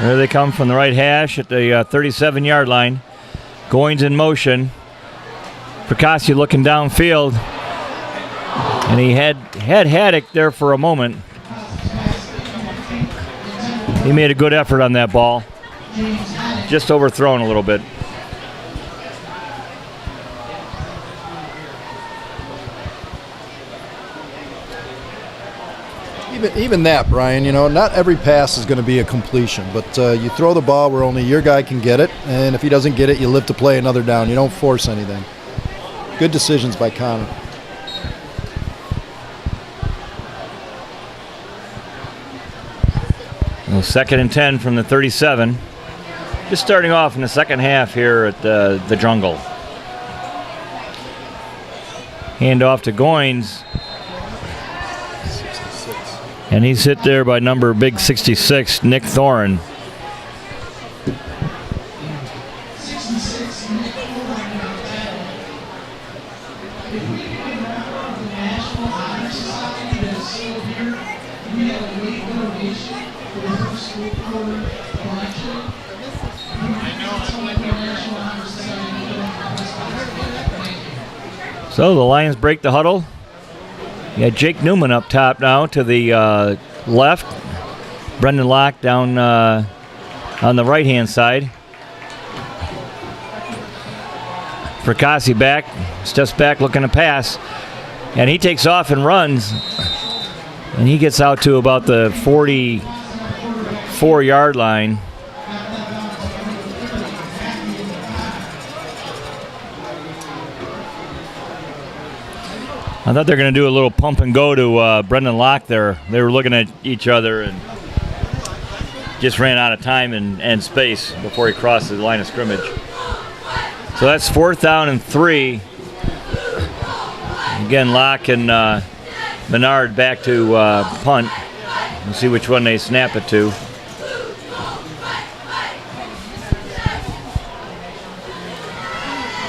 There they come from the right hash at the 37-yard line. Goins in motion. Percassi looking downfield. And he had Haddock there for a moment. He made a good effort on that ball. Just overthrown a little bit. Even that, Brian, not every pass is going to be a completion, but you throw the ball where only your guy can get it, and if he doesn't get it, you live to play another down. You don't force anything. Good decisions by Connor. Well, 2nd and 10 from the 37. Just starting off in the second half here at the Jungle. Hand off to Goins. And he's hit there by number big 66, Nick Thorin. So the Lions break the huddle. You got Jake Newman up top now to the left. Brendan Locke down on the right-hand side. Percassi back, steps back looking to pass. And he takes off and runs. And he gets out to about the 44-yard line. I thought they were going to do a little pump and go to Brendan Locke there. They were looking at each other and just ran out of time and space before he crossed the line of scrimmage. So that's 4th down and 3. Again, Locke and Menard back to punt. We'll see which one they snap it to.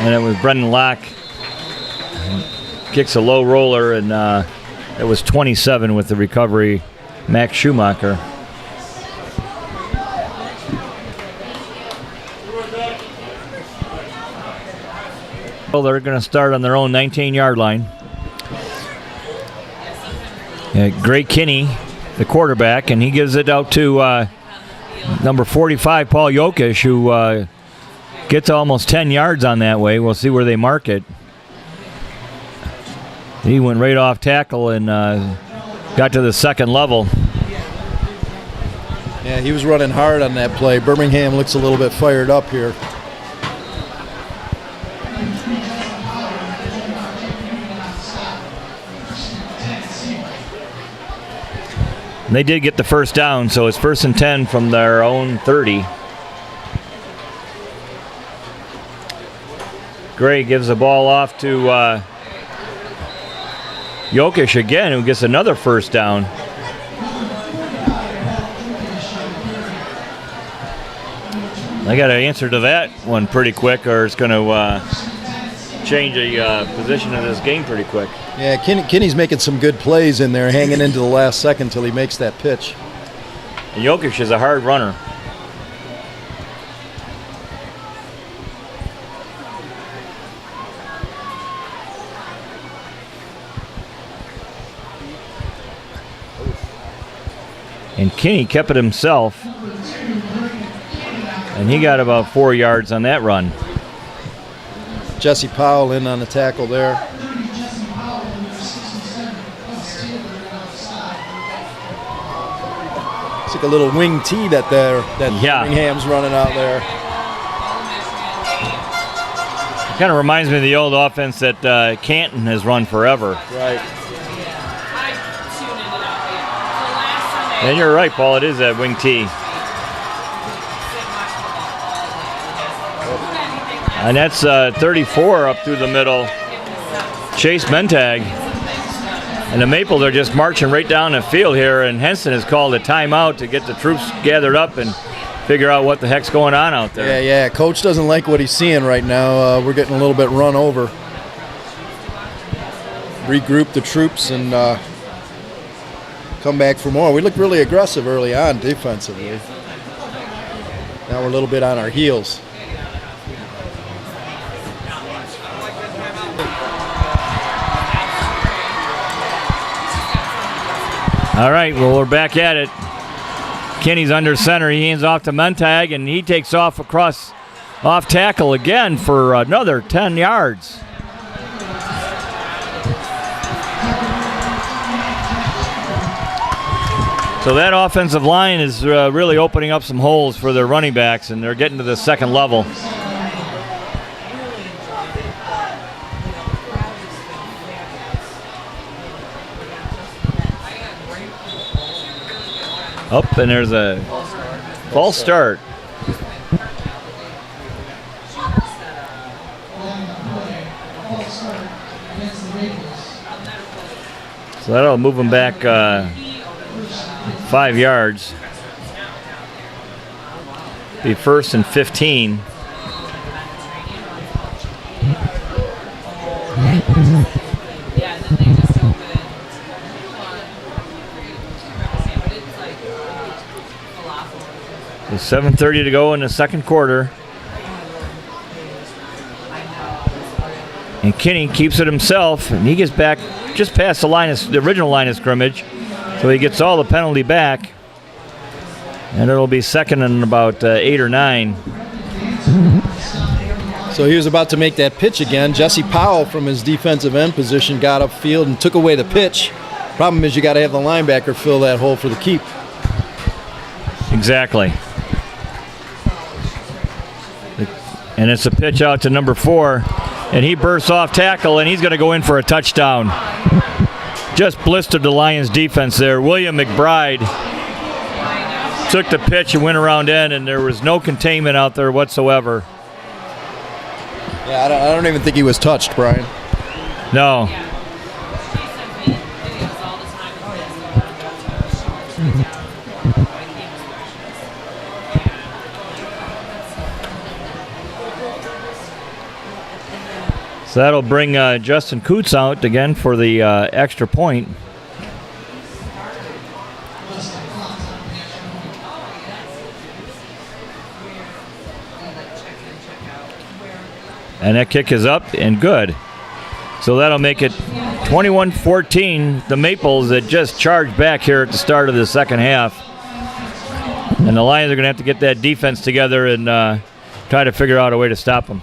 And it was Brendan Locke. Kicks a low roller, and it was 27 with the recovery, Max Schumacher. Well, they're going to start on their own 19-yard line. Gray Kinney, the quarterback, and he gives it out to number 45, Paul Jokic, who gets almost 10 yards on that way. We'll see where they mark it. He went right off tackle and got to the second level. Yeah, he was running hard on that play. Birmingham looks a little bit fired up here. They did get the first down, so it's 1st and 10 from their own 30. Gray gives the ball off to Jokic again, who gets another first down. They got to answer to that one pretty quick, or it's going to change the position of this game pretty quick. Yeah, Kinney's making some good plays in there, hanging into the last second till he makes that pitch. And Jokic is a hard runner. And Kinney kept it himself. And he got about 4 yards on that run. Jesse Powell in on the tackle there. It's like a little wing tee that Birmingham's running out there. It kind of reminds me of the old offense that Canton has run forever. Right. And you're right, Paul. It is that wing tee. And that's 34 up through the middle. Chase Mentag. And the Maples are just marching right down the field here, and Henson has called a timeout to get the troops gathered up and figure out what the heck's going on out there. Yeah. Coach doesn't like what he's seeing right now. We're getting a little bit run over. Regroup the troops and come back for more. We looked really aggressive early on defensively. Now we're a little bit on our heels. All right, well, we're back at it. Kenny's under center. He hands off to Mentag, and he takes off off tackle again for another 10 yards. So that offensive line is really opening up some holes for their running backs, and they're getting to the second level. Up, and there's a false start. So that'll move them back 5 yards. Be 1st and 15. With 7:30 to go in the second quarter. And Kenny keeps it himself, and he gets back just past the original line of scrimmage. So he gets all the penalty back. And it'll be second and about 8 or 9. So he was about to make that pitch again. Jesse Powell from his defensive end position got upfield and took away the pitch. Problem is you got to have the linebacker fill that hole for the keep. Exactly. And it's a pitch out to number 4. And he bursts off tackle, and he's going to go in for a touchdown. Just blistered the Lions defense there. William McBride took the pitch and went around in, and there was no containment out there whatsoever. Yeah, I don't even think he was touched, Brian. No. So that'll bring Justin Coots out again for the extra point. And that kick is up and good. So that'll make it 21-14. The Maples that just charged back here at the start of the second half. And the Lions are going to have to get that defense together and try to figure out a way to stop them.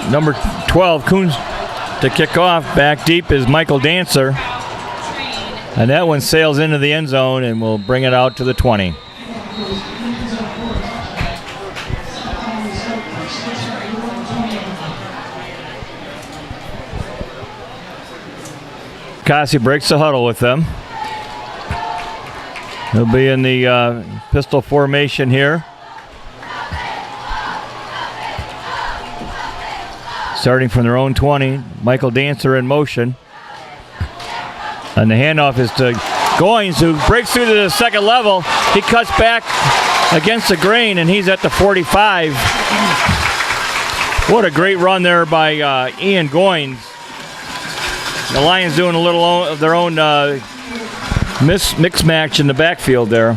Number 12, Coons to kick off. Back deep is Michael Dancer. And that one sails into the end zone and will bring it out to the 20. Cassie breaks the huddle with them. He'll be in the pistol formation here. Starting from their own 20, Michael Dancer in motion. And the handoff is to Goins, who breaks through to the second level. He cuts back against the grain, and he's at the 45. What a great run there by Ian Goins. The Lions doing a little of their own mix match in the backfield there.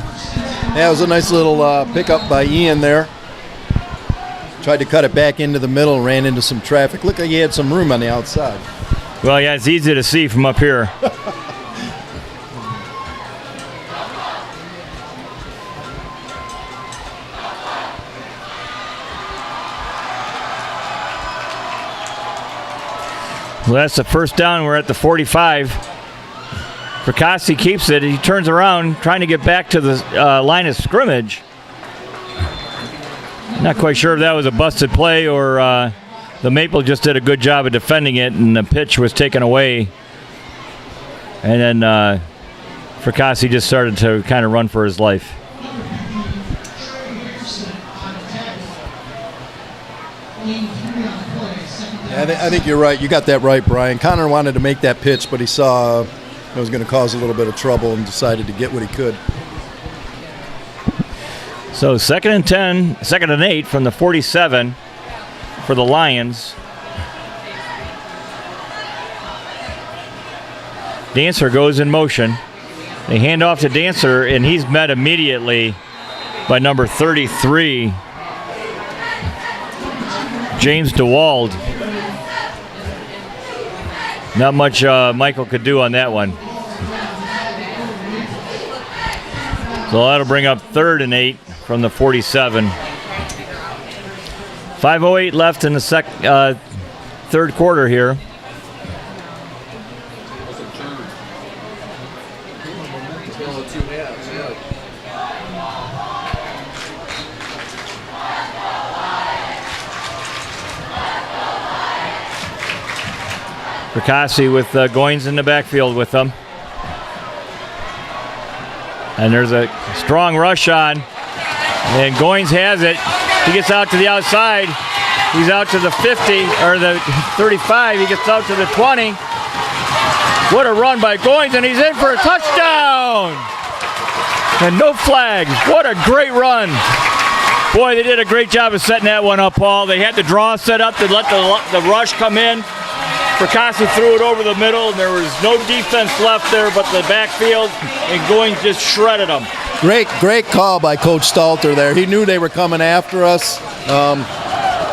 Yeah, it was a nice little pickup by Ian there. Tried to cut it back into the middle, ran into some traffic. Looked like he had some room on the outside. Well, yeah, it's easy to see from up here. Well, that's the first down. We're at the 45. Fracassi keeps it. He turns around, trying to get back to the line of scrimmage. Not quite sure if that was a busted play or the Maple just did a good job of defending it, and the pitch was taken away And then Fracassi just started to kind of run for his life. Yeah, I think you're right. You got that right, Brian. Connor wanted to make that pitch, but he saw it was going to cause a little bit of trouble and decided to get what he could. So 2nd and 10, 2nd and 8 from the 47 for the Lions. Dancer goes in motion. They hand off to Dancer, and he's met immediately by number 33, James DeWald. Not much Michael could do on that one. So that'll bring up 3rd and 8 from the 47. 5:08 left in the third quarter here. Fracassi with Goins in the backfield with them. And there's a strong rush on. And Goins has it. He gets out to the outside. He's out to the 50, or the 35. He gets out to the 20. What a run by Goins, and he's in for a touchdown! And no flags. What a great run. Boy, they did a great job of setting that one up, Paul. They had the draw set up to let the rush come in. Fracassi threw it over the middle, and there was no defense left there but the backfield, and Goins just shredded them. Great call by Coach Stalter there. He knew they were coming after us.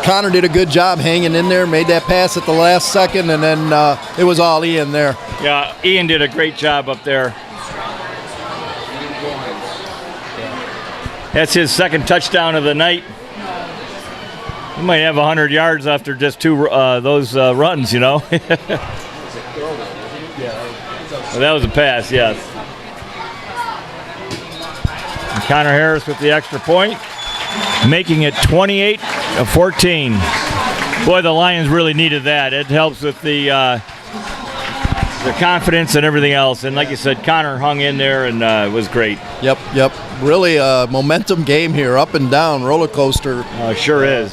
Connor did a good job hanging in there, made that pass at the last second, and then it was all Ian there. Yeah, Ian did a great job up there. That's his second touchdown of the night. He might have 100 yards after just those runs, you know. Well, that was a pass, yes. And Connor Harris with the extra point, making it 28-14. Boy, the Lions really needed that. It helps with the confidence and everything else. And like you said, Connor hung in there and it was great. Yep. Really a momentum game here, up and down, roller coaster. Sure is.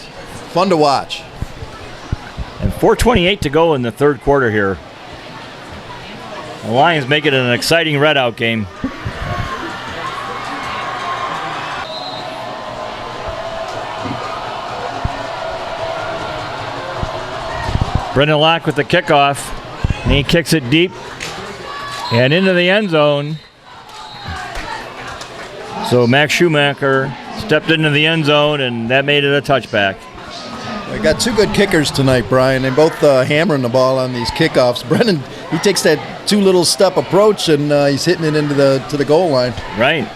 Fun to watch. And 4:28 to go in the third quarter here. The Lions make it an exciting readout game. Brendan Locke with the kickoff. And he kicks it deep and into the end zone. So Max Schumacher stepped into the end zone, and that made it a touchback. We got two good kickers tonight, Brian. They both hammering the ball on these kickoffs. Brendan, he takes that two little step approach, and he's hitting it into the goal line. Right.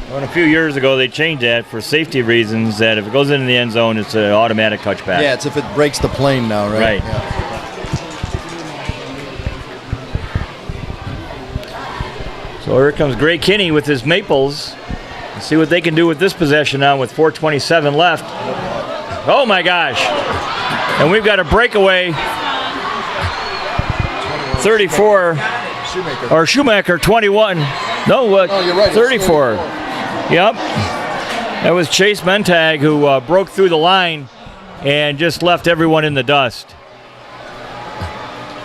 Well, a few years ago, they changed that for safety reasons, that if it goes into the end zone, it's an automatic touchback. Yeah, it's if it breaks the plane now, right? Right. Yeah. So here comes Gray Kinney with his Maples. Let's see what they can do with this possession now with 4:27 left. Oh my gosh. And we've got a breakaway. 34. Or Schumacher, 21. No, you're right. 34. Yep. That was Chase Mentag who broke through the line and just left everyone in the dust.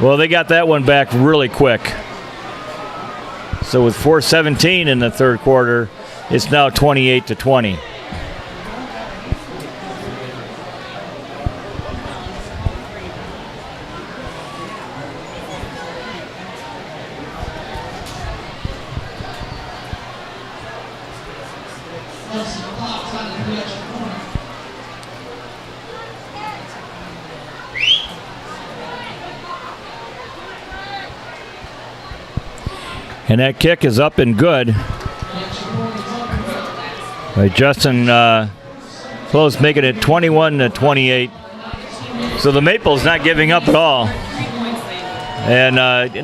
Well, they got that one back really quick. So with 4:17 in the third quarter, it's now 28-20. And that kick is up and good by Justin Close, making it 21-28. So the Maples not giving up at all. And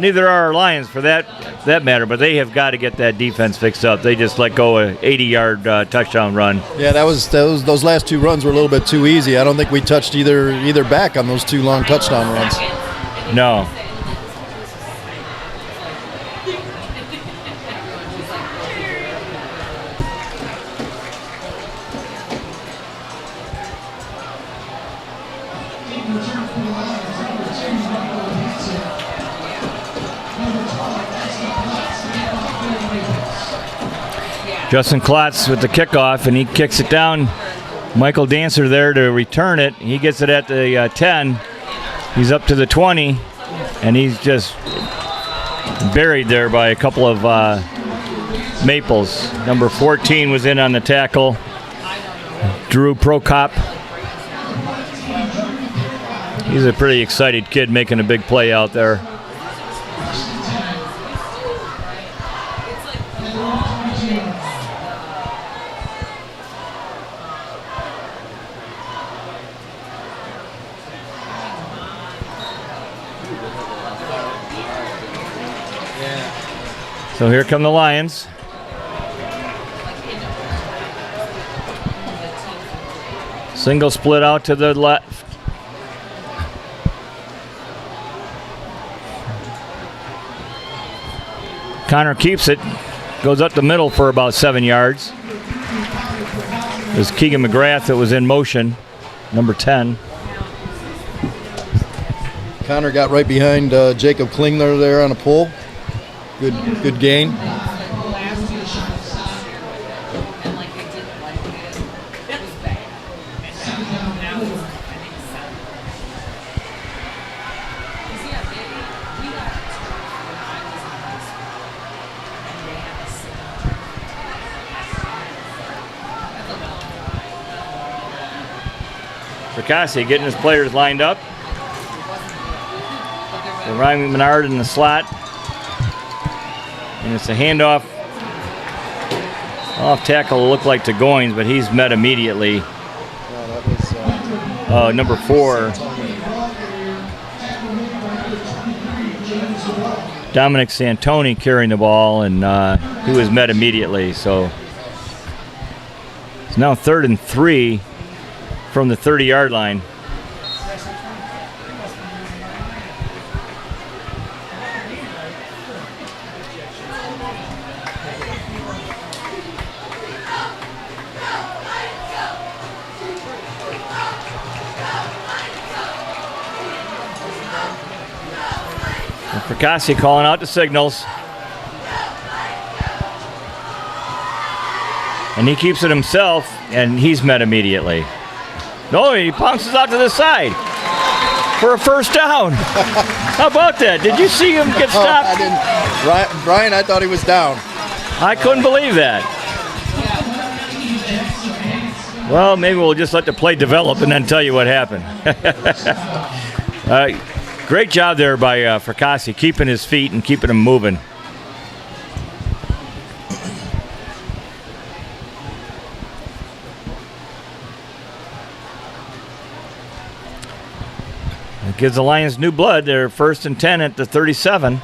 neither are our Lions for that matter, but they have got to get that defense fixed up. They just let go an 80-yard touchdown run. Yeah, those last two runs were a little bit too easy. I don't think we touched either back on those two long touchdown runs. No. Justin Klotz with the kickoff, and he kicks it down. Michael Dancer there to return it. He gets it at the 10. He's up to the 20, and he's just buried there by a couple of Maples. Number 14 was in on the tackle. Drew Prokop. He's a pretty excited kid making a big play out there. So here come the Lions. Single split out to the left. Connor keeps it, goes up the middle for about 7 yards. It was Keegan McGrath that was in motion, number 10. Connor got right behind Jacob Klingler there on a pull. Good gain. Fracassi getting his players lined up. So Ryan Menard in the slot. And it's a handoff. Off tackle will look like to Goins, but he's met immediately. Number 4. Dominic Santoni carrying the ball, and he was met immediately. So it's now 3rd and 3 from the 30-yard line. Fracassi calling out the signals. And he keeps it himself, and he's met immediately. No, he bounces out to the side for a first down. How about that? Did you see him get stopped? I didn't. Brian, I thought he was down. I couldn't believe that. Well, maybe we'll just let the play develop and then tell you what happened. Great job there by Fracassi, keeping his feet and keeping him moving. It gives the Lions new blood. They're 1st and 10 at the 37.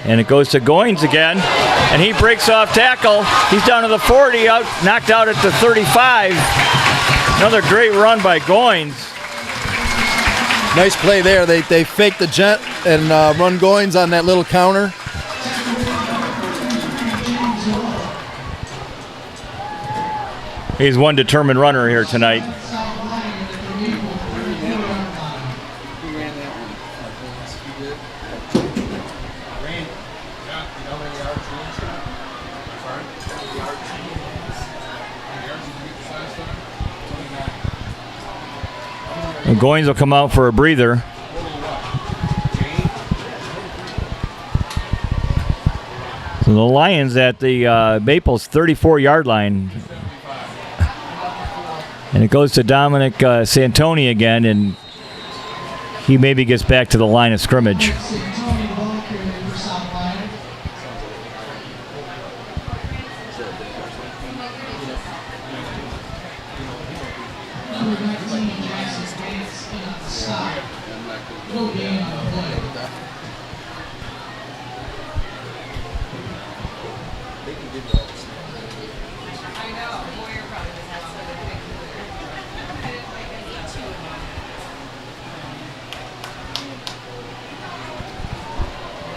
And it goes to Goins again, and he breaks off tackle. He's down to the 40, knocked out at the 35. Another great run by Goins. Nice play there. They faked the jet and run Goins on that little counter. He's one determined runner here tonight. And Goins will come out for a breather. So the Lions at the Maples 34-yard line. And it goes to Dominic Santoni again, and he maybe gets back to the line of scrimmage.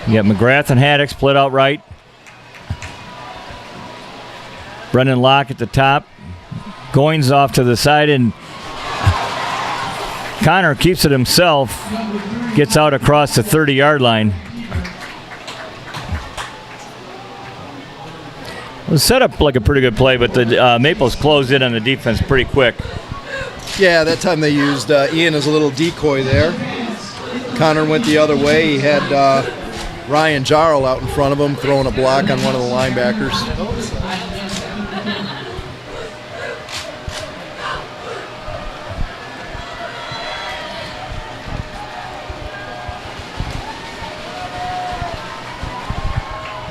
You got McGrath and Haddock split out right. Brendan Locke at the top. Goins off to the side, and Connor keeps it himself, gets out across the 30-yard line. It was set up like a pretty good play, but the Maples closed in on the defense pretty quick. Yeah, that time they used Ian as a little decoy there. Connor went the other way. He had Ryan Jarl out in front of him throwing a block on one of the linebackers.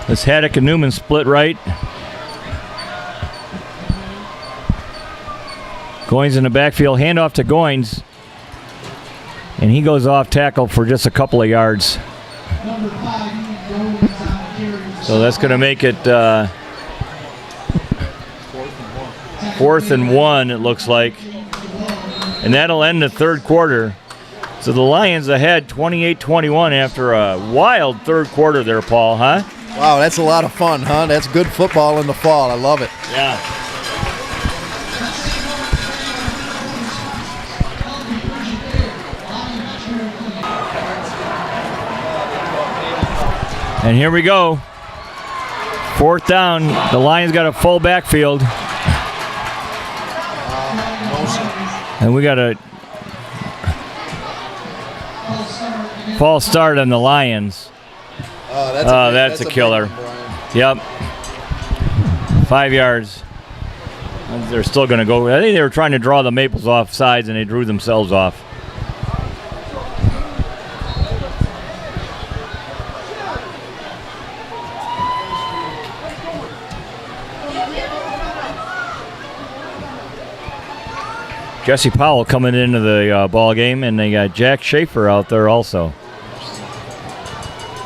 This Haddock and Newman split right. Goins in the backfield, handoff to Goins. And he goes off tackle for just a couple of yards. So that's going to make it 4th and 1, it looks like. And that'll end the third quarter. So the Lions ahead 28-21 after a wild third quarter there, Paul, huh? Wow, that's a lot of fun, huh? That's good football in the fall. I love it. Yeah. And here we go. 4th down. The Lions got a full backfield. And we got a false start on the Lions. That's a killer. Yep. 5 yards. They're still going to go. I think they were trying to draw the Maples off sides, and they drew themselves off. Jesse Powell coming into the ball game, and they got Jack Schaefer out there also.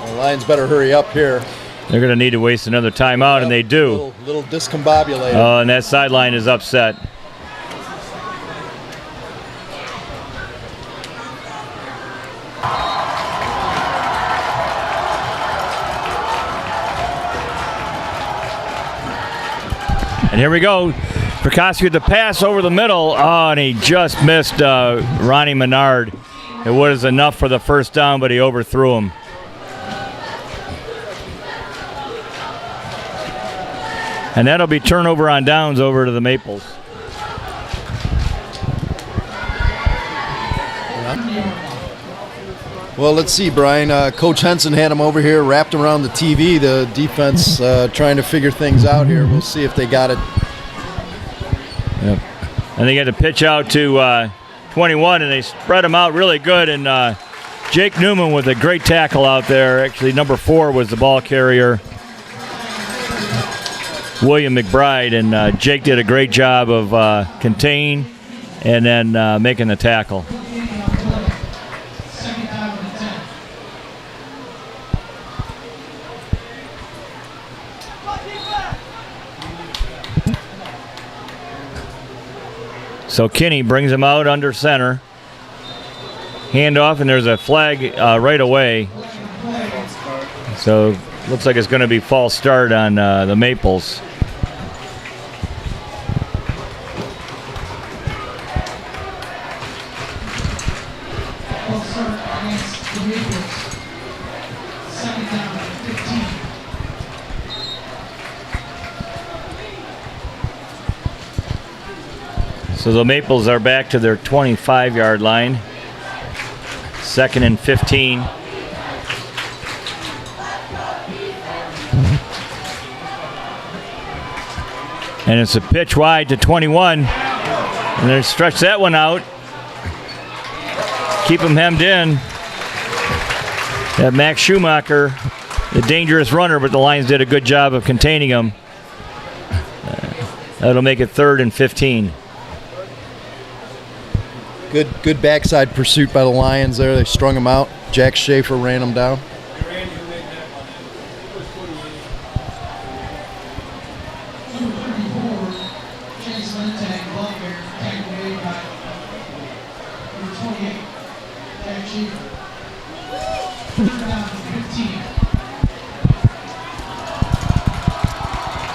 The Lions better hurry up here. They're going to need to waste another timeout, and they do. Little discombobulated. Oh, and that sideline is upset. And here we go. Prokosky with the pass over the middle. Oh, and he just missed Ronnie Menard. It was enough for the first down, but he overthrew him. And that'll be turnover on downs over to the Maples. Well, let's see, Brian. Coach Henson had him over here wrapped around the TV. The defense trying to figure things out here. We'll see if they got it. Yep. And they got to pitch out to 21, and they spread them out really good. And Jake Newman with a great tackle out there. Actually, number 4 was the ball carrier, William McBride, and Jake did a great job of containing and then making the tackle. So Kinney brings him out under center. Handoff, and there's a flag right away. So looks like it's going to be false start on the Maples. So the Maples are back to their 25-yard line. 2nd and 15. And it's a pitch wide to 21. And they stretch that one out. Keep him hemmed in. That Max Schumacher, the dangerous runner, but the Lions did a good job of containing him. That'll make it 3rd and 15. Good backside pursuit by the Lions there. They strung him out. Jack Schaefer ran him down.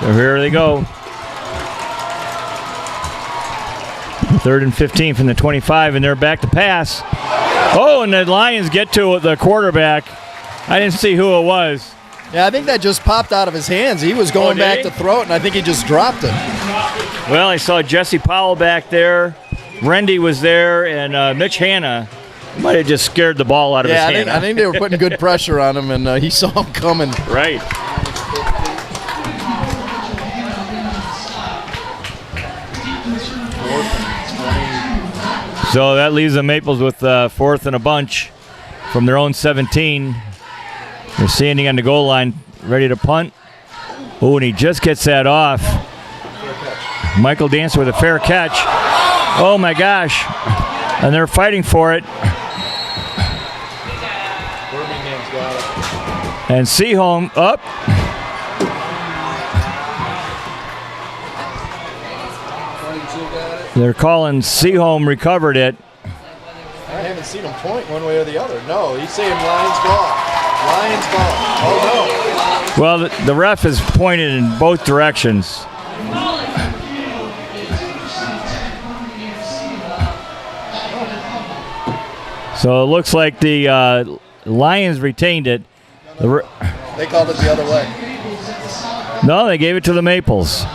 So here they go. 3rd and 15 from the 25, and they're back to pass. Oh, and the Lions get to the quarterback. I didn't see who it was. Yeah, I think that just popped out of his hands. He was going back to throw it, and I think he just dropped it. Well, I saw Jesse Powell back there. Rendy was there, and Mitch Hanna might have just scared the ball out of his hand. I think they were putting good pressure on him, and he saw him coming. Right. So that leaves the Maples with 4th and a bunch from their own 17. They're standing on the goal line, ready to punt. Oh, and he just gets that off. Michael Dancer with a fair catch. Oh, my gosh. And they're fighting for it. And Seaholm up. They're calling Seaholm recovered it. I haven't seen him point one way or the other. No, he's saying Lions ball. Lions ball. Oh, no. Well, the ref is pointed in both directions. So it looks like the Lions retained it. They called it the other way. No, they gave it to the Maples.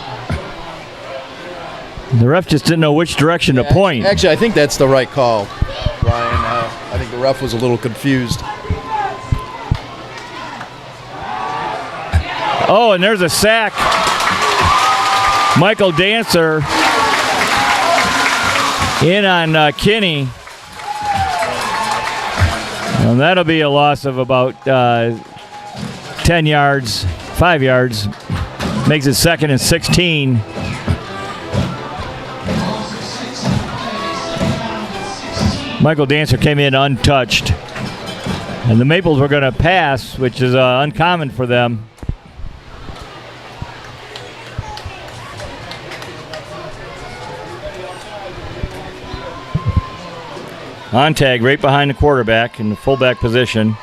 The ref just didn't know which direction to point. Actually, I think that's the right call, Ryan. I think the ref was a little confused. Oh, and there's a sack. Michael Dancer in on Kinney. And that'll be a loss of about 10 yards, 5 yards. Makes it 2nd and 16. Michael Dancer came in untouched. And the Maples were going to pass, which is uncommon for them. On tag right behind the quarterback in the fullback position.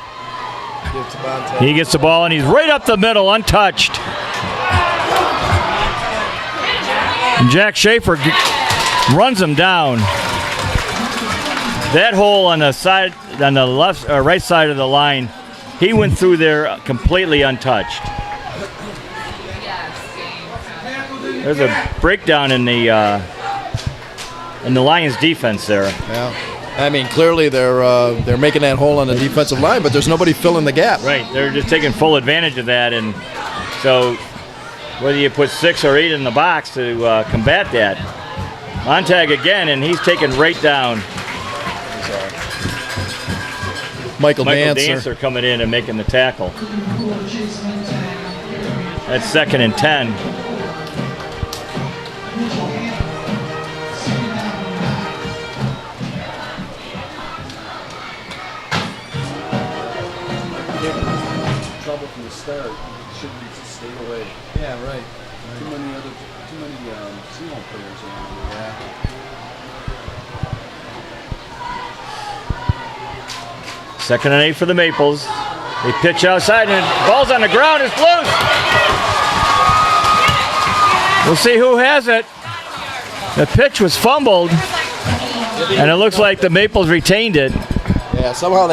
He gets the ball and he's right up the middle, untouched. And Jack Schaefer runs him down. That hole on the side, on the left or right side of the line, he went through there completely untouched. There's a breakdown in the Lions' defense there. Yeah. I mean, clearly they're making that hole on the defensive line, but there's nobody filling the gap. Right, they're just taking full advantage of that, and so whether you put 6 or 8 in the box to combat that. On tag again, and he's taken right down. Michael Dancer coming in and making the tackle. That's 2nd and 10. Trouble from the start. Should be to stay away. Yeah, right. Too many Seaholm players around here. Yeah. 2nd and 8 for the Maples. They pitch outside and the ball's on the ground. It's loose. We'll see who has it. The pitch was fumbled, and it looks like the Maples retained it. Yeah, somehow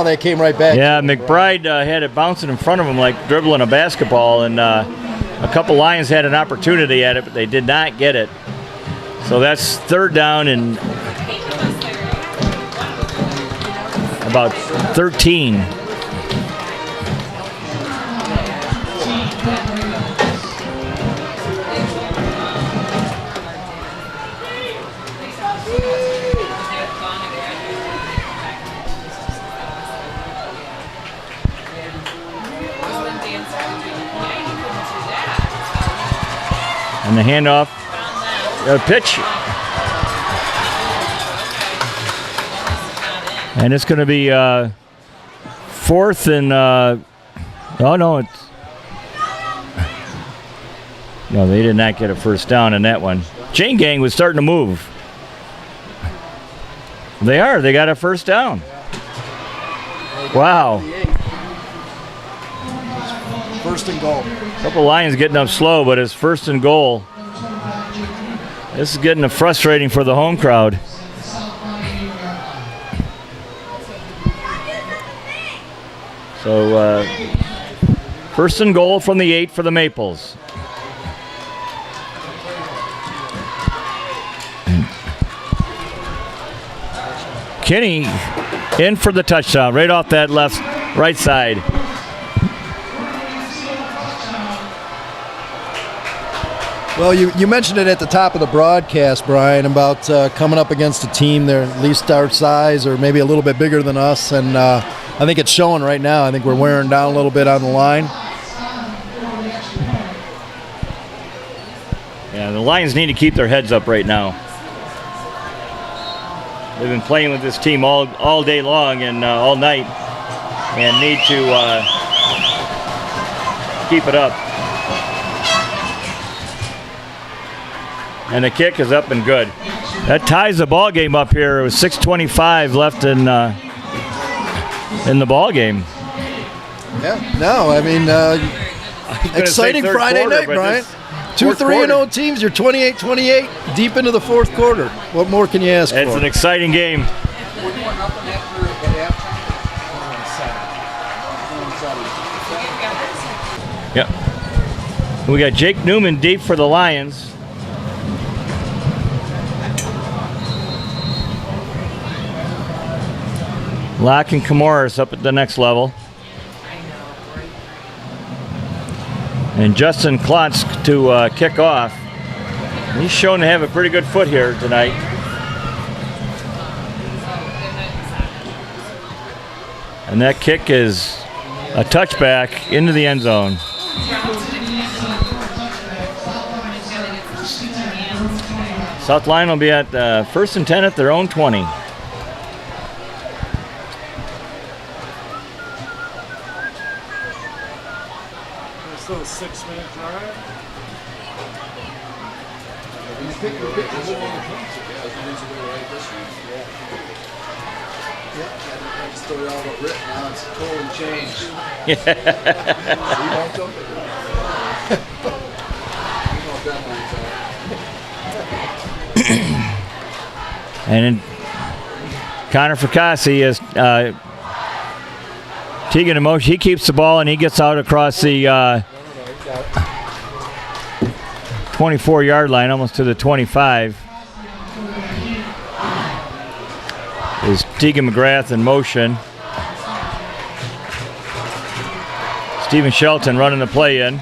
they came right back. Yeah, McBride had it bouncing in front of him like dribbling a basketball, and a couple Lions had an opportunity at it, but they did not get it. So that's 3rd down and about 13. And the handoff, pitch. And it's going to be 4th and, no, they did not get a first down in that one. Chain Gang was starting to move. They got a first down. Wow. 1st and goal. A couple Lions getting up slow, but it's 1st and goal This is getting frustrating for the home crowd. So first and goal from the 8 for the Maples. Kinney in for the touchdown, right off that right side. Well, you mentioned it at the top of the broadcast, Brian, about coming up against a team they're at least our size or maybe a little bit bigger than us, and I think it's showing right now. I think we're wearing down a little bit on the line. Yeah, the Lions need to keep their heads up right now. They've been playing with this team all day long and all night, and need to keep it up. And the kick is up and good. That ties the ball game up here. It was 6:25 left in the ball game. Yeah, no, I mean, exciting Friday night, Brian. 2 3-0 teams. You're 28-28 deep into the fourth quarter. What more can you ask for? It's an exciting game. Yep. We got Jake Newman deep for the Lions. Locke and Camoris up at the next level. And Justin Klotz to kick off. He's shown to have a pretty good foot here tonight. And that kick is a touchback into the end zone. South Lyon will be at first and 10 at their own 20. Still a 6-minute drive. I just throw it all about Rick. Now it's totally changed. And Connor Fracassi is Tegan in motion. He keeps the ball and he gets out across the 24-yard line, almost to the 25. Is Tegan McGrath in motion. Stephen Shelton running the play in.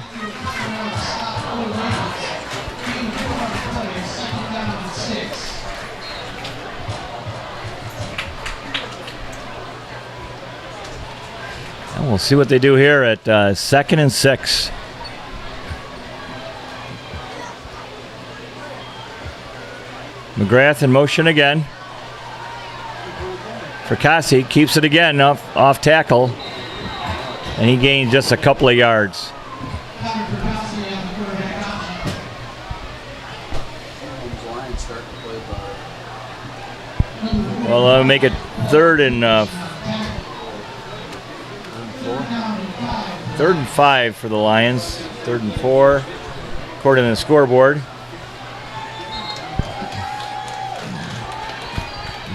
And we'll see what they do here at 2nd and 6. McGrath in motion again. Fracassi keeps it again off tackle, and he gains just a couple of yards. Well, I'll make it 3rd and 5 for the Lions. 3rd and 4, according to the scoreboard.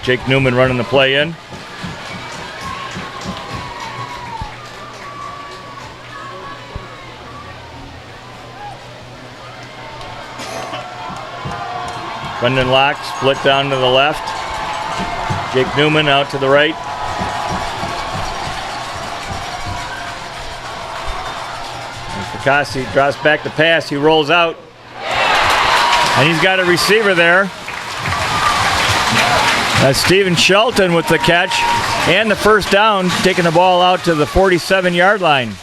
Jake Newman running the play in. Brendan Locke split down to the left. Jake Newman out to the right. And Fracassi drops back to pass. He rolls out. And he's got a receiver there. That's Stephen Shelton with the catch and the first down, taking the ball out to the 47-yard line.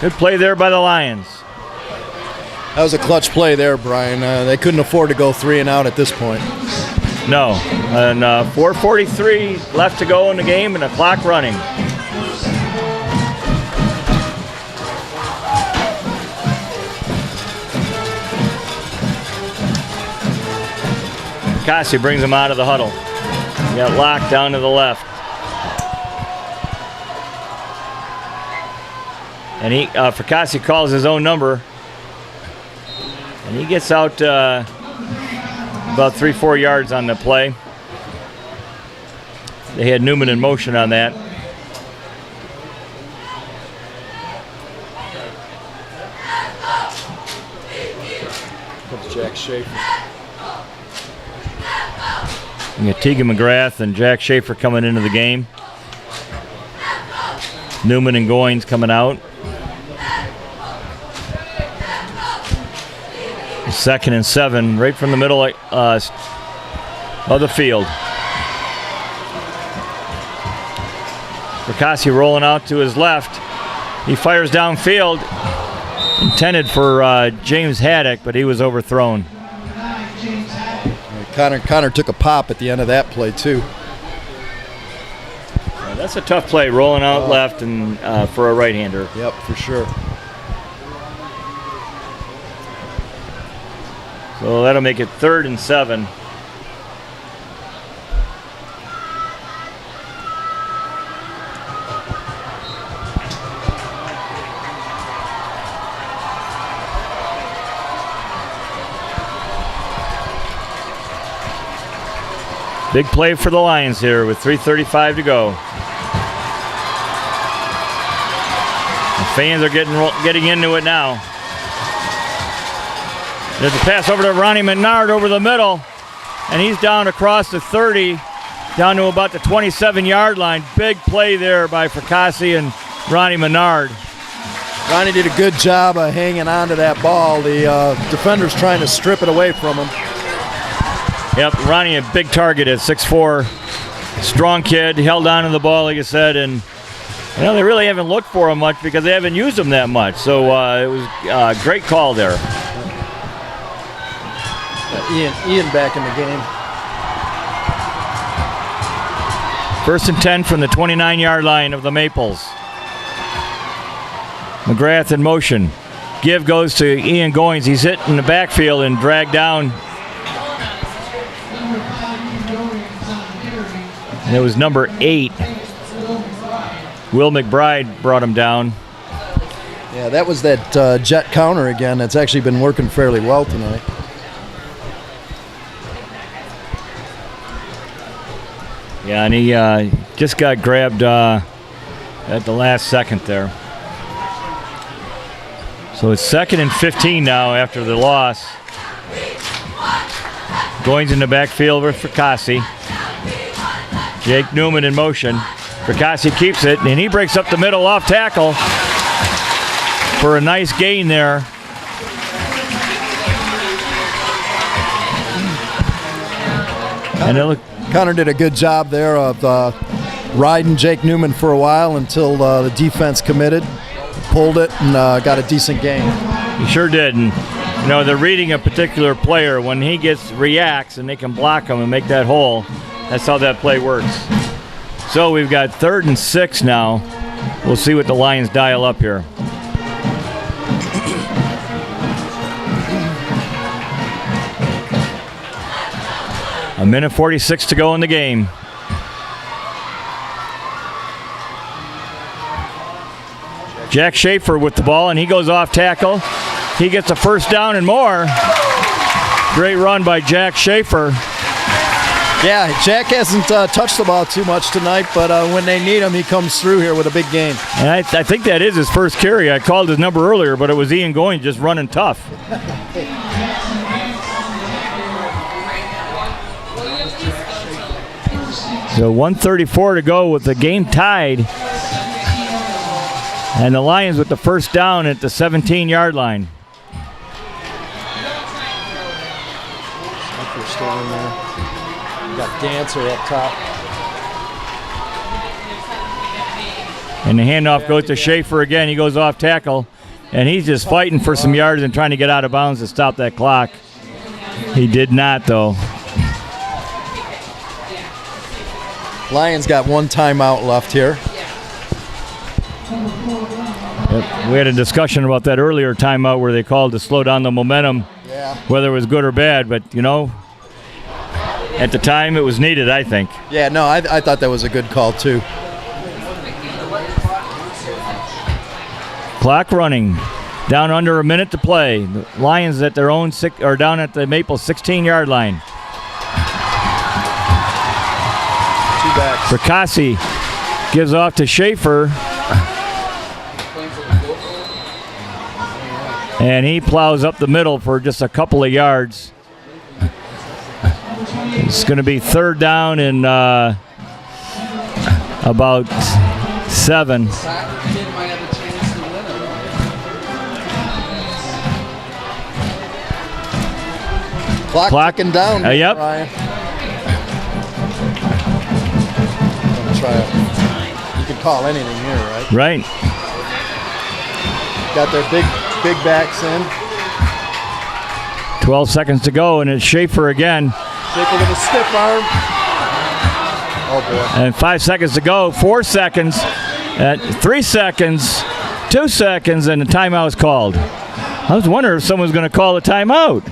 Good play there by the Lions. That was a clutch play there, Brian. They couldn't afford to go 3 and out at this point. No, and 4:43 left to go in the game and the clock running. Cassie brings him out of the huddle. He got locked down to the left. And Fracassi calls his own number. And he gets out about 3-4 yards on the play. They had Newman in motion on that. Comes Jack Schaefer. We got Tegan McGrath and Jack Schaefer coming into the game. Newman and Goins coming out. 2nd and 7, right from the middle of the field. Ricassi rolling out to his left. He fires downfield, intended for James Haddock, but he was overthrown. Connor took a pop at the end of that play too. That's a tough play, rolling out left and for a right-hander. Yep, for sure. So that'll make it 3rd and 7. Big play for the Lions here with 3:35 to go. The fans are getting into it now. There's a pass over to Ronnie Menard over the middle, and he's down across the 30, down to about the 27-yard line. Big play there by Fracassi and Ronnie Menard. Ronnie did a good job of hanging on to that ball. The defender's trying to strip it away from him. Yep, Ronnie a big target at 6'4", strong kid, held on to the ball like I said, and they really haven't looked for him much because they haven't used him that much. So it was a great call there. Ian back in the game. 1st and 10 from the 29-yard line of the Maples. McGrath in motion. Give goes to Ian Goins. He's hit in the backfield and dragged down. And it was number 8. Will McBride brought him down. Yeah, that was that jet counter again. That's actually been working fairly well tonight. Yeah, and he just got grabbed at the last second there. So it's 2nd and 15 now after the loss. Goins in the backfield with Fracassi. Jake Newman in motion. Fracassi keeps it, and he breaks up the middle off tackle for a nice gain there. And it looked. Connor did a good job there of riding Jake Newman for a while until the defense committed, pulled it, and got a decent gain. He sure did. And, they're reading a particular player. When he reacts and they can block him and make that hole, that's how that play works. So we've got 3rd and 6 now. We'll see what the Lions dial up here. A minute 46 to go in the game. Jack Schaefer with the ball, and he goes off tackle. He gets a first down and more. Great run by Jack Schaefer. Yeah, Jack hasn't touched the ball too much tonight, but when they need him, he comes through here with a big game. And I think that is his first carry. I called his number earlier, but it was Ian Goins just running tough. So 1:34 to go with the game tied. And the Lions with the first down at the 17-yard line. Still in there. You got Dancer up top. And the handoff goes to Schaefer again. He goes off tackle. And he's just fighting for some yards and trying to get out of bounds to stop that clock. He did not, though. Lions got one timeout left here. Yep. We had a discussion about that earlier timeout where they called to slow down the momentum, whether it was good or bad. But, at the time it was needed, I think. Yeah, no, I thought that was a good call, too. Clock running. Down under a minute to play. The Lions at their own down at the Maple 16-yard line. 2 backs. Fracassi gives off to Schaefer. And he plows up the middle for just a couple of yards. It's going to be 3rd down and about 7. Clock ticking down. Yep. Ryan. Try it. You can call anything here, right? Right. Got their big backs in. 12 seconds to go, and it's Schaefer again. Schaefer with a stiff arm. Oh, boy. And 5 seconds to go. 4 seconds. 3 seconds. 2 seconds, and the timeout is called. I was wondering if someone was going to call a timeout.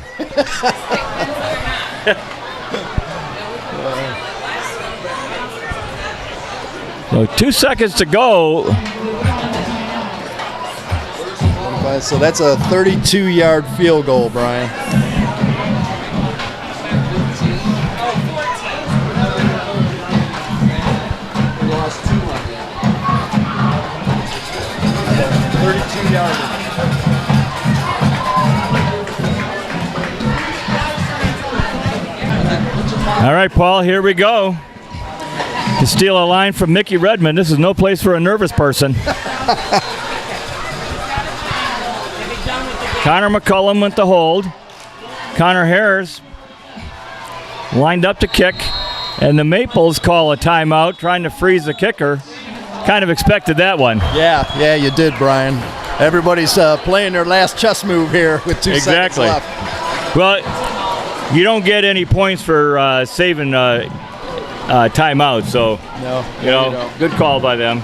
So 2 seconds to go. So that's a 32-yard field goal, Brian. We lost 2 on that. 32-yard. All right, Paul, here we go. To steal a line from Mickey Redmond, this is no place for a nervous person. Connor McCullum went to hold. Connor Harris lined up to kick. And the Maples call a timeout, trying to freeze the kicker. Kind of expected that one. Yeah, you did, Brian. Everybody's playing their last chess move here with 2 seconds left. Well, you don't get any points for saving timeout, so No, you know, good call by them.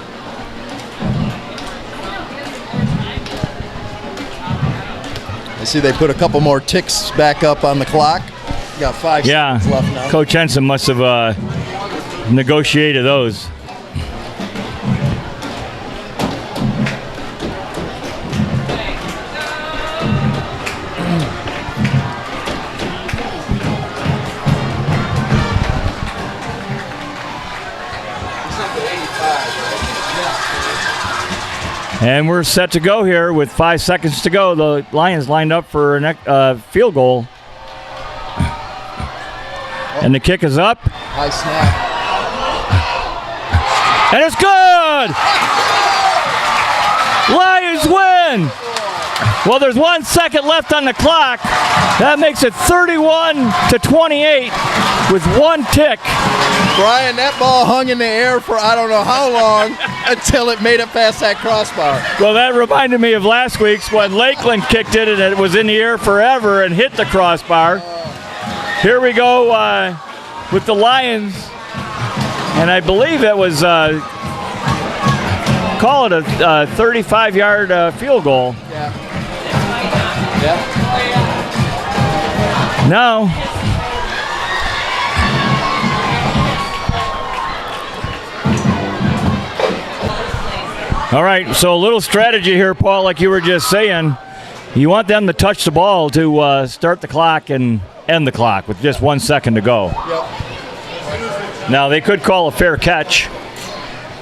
I see they put a couple more ticks back up on the clock. Got 5 seconds left now. Coach Henson must have negotiated those. And we're set to go here with 5 seconds to go. The Lions lined up for a field goal. And the kick is up. High snap. And it's good! Lions win! Well, there's 1 second left on the clock. That makes it 31-28 with 1 tick. Brian, that ball hung in the air for I don't know how long until it made it past that crossbar. Well, that reminded me of last week's when Lakeland kicked it and it was in the air forever and hit the crossbar. Here we go with the Lions, and I believe it was, call it a 35-yard field goal. Yeah. Now, all right, so a little strategy here, Paul, like you were just saying. You want them to touch the ball to start the clock and end the clock with just 1 second to go. Yep. Now, they could call a fair catch,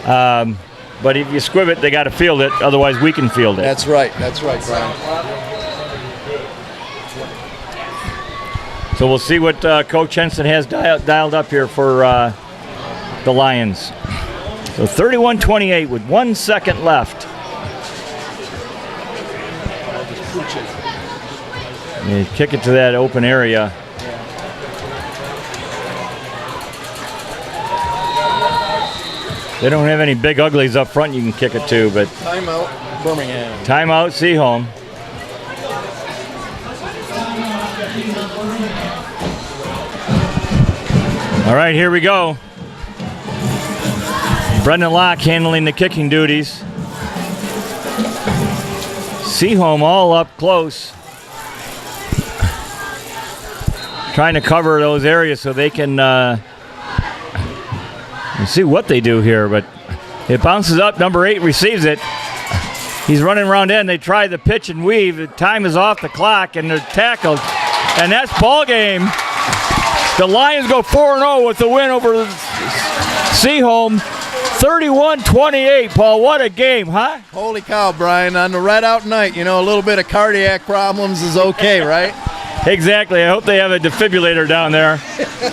but if you squib it, they got to field it. Otherwise, we can field it. That's right, Brian. So we'll see what Coach Henson has dialed up here for the Lions. So 31-28 with 1 second left. You kick it to that open area. They don't have any big uglies up front you can kick it to, but Timeout, Birmingham. timeout, Seaholm. All right, here we go. Brendan Locke handling the kicking duties. Seaholm all up close. Trying to cover those areas so they can see what they do here, but it bounces up. Number 8 receives it. He's running around in. They try the pitch and weave. The time is off the clock, and they're tackled. And that's ball game. The Lions go 4-0 with the win over Seaholm. 31-28, Paul. What a game, huh? Holy cow, Brian. On the red out night, a little bit of cardiac problems is okay, right? Exactly. I hope they have a defibrillator down there.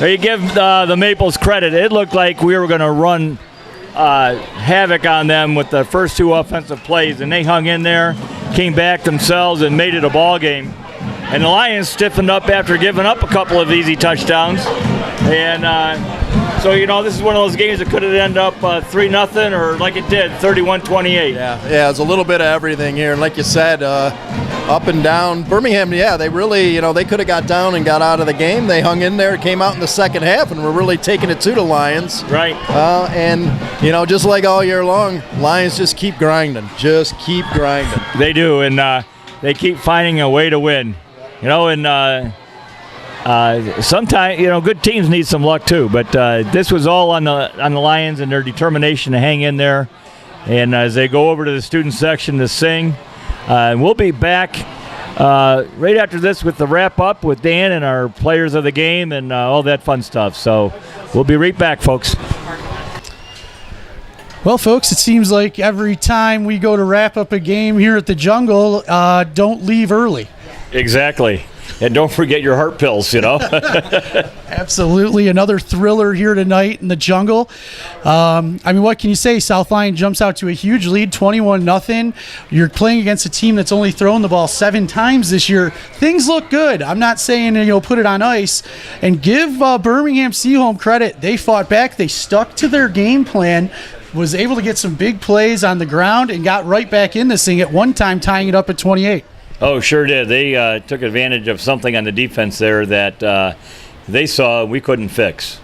You give the Maples credit. It looked like we were going to run havoc on them with the first 2 offensive plays, and they hung in there, came back themselves, and made it a ball game. And the Lions stiffened up after giving up a couple of easy touchdowns. And so, this is one of those games that could have ended up 3-0 or like it did, 31-28. Yeah, it's a little bit of everything here. And like you said, up and down. Birmingham, they really, they could have got down and got out of the game. They hung in there, came out in the second half, and were really taking it to the Lions. Right. And, just like all year long, Lions just keep grinding. Just keep grinding. They do, and they keep finding a way to win. And sometimes, good teams need some luck too. But this was all on the Lions and their determination to hang in there. And as they go over to the student section to sing, we'll be back right after this with the wrap-up with Dan and our players of the game and all that fun stuff. So we'll be right back, folks. Well, folks, it seems like every time we go to wrap up a game here at the Jungle, don't leave early. Exactly. And don't forget your heart pills, Absolutely. Another thriller here tonight in the Jungle. What can you say? South Lyon jumps out to a huge lead, 21-0. You're playing against a team that's only thrown the ball 7 times this year. Things look good. I'm not saying, put it on ice. And give Birmingham Seaholm credit. They fought back. They stuck to their game plan, was able to get some big plays on the ground, and got right back in this thing at one time, tying it up at 28. Oh, sure did. They took advantage of something on the defense there that they saw we couldn't fix.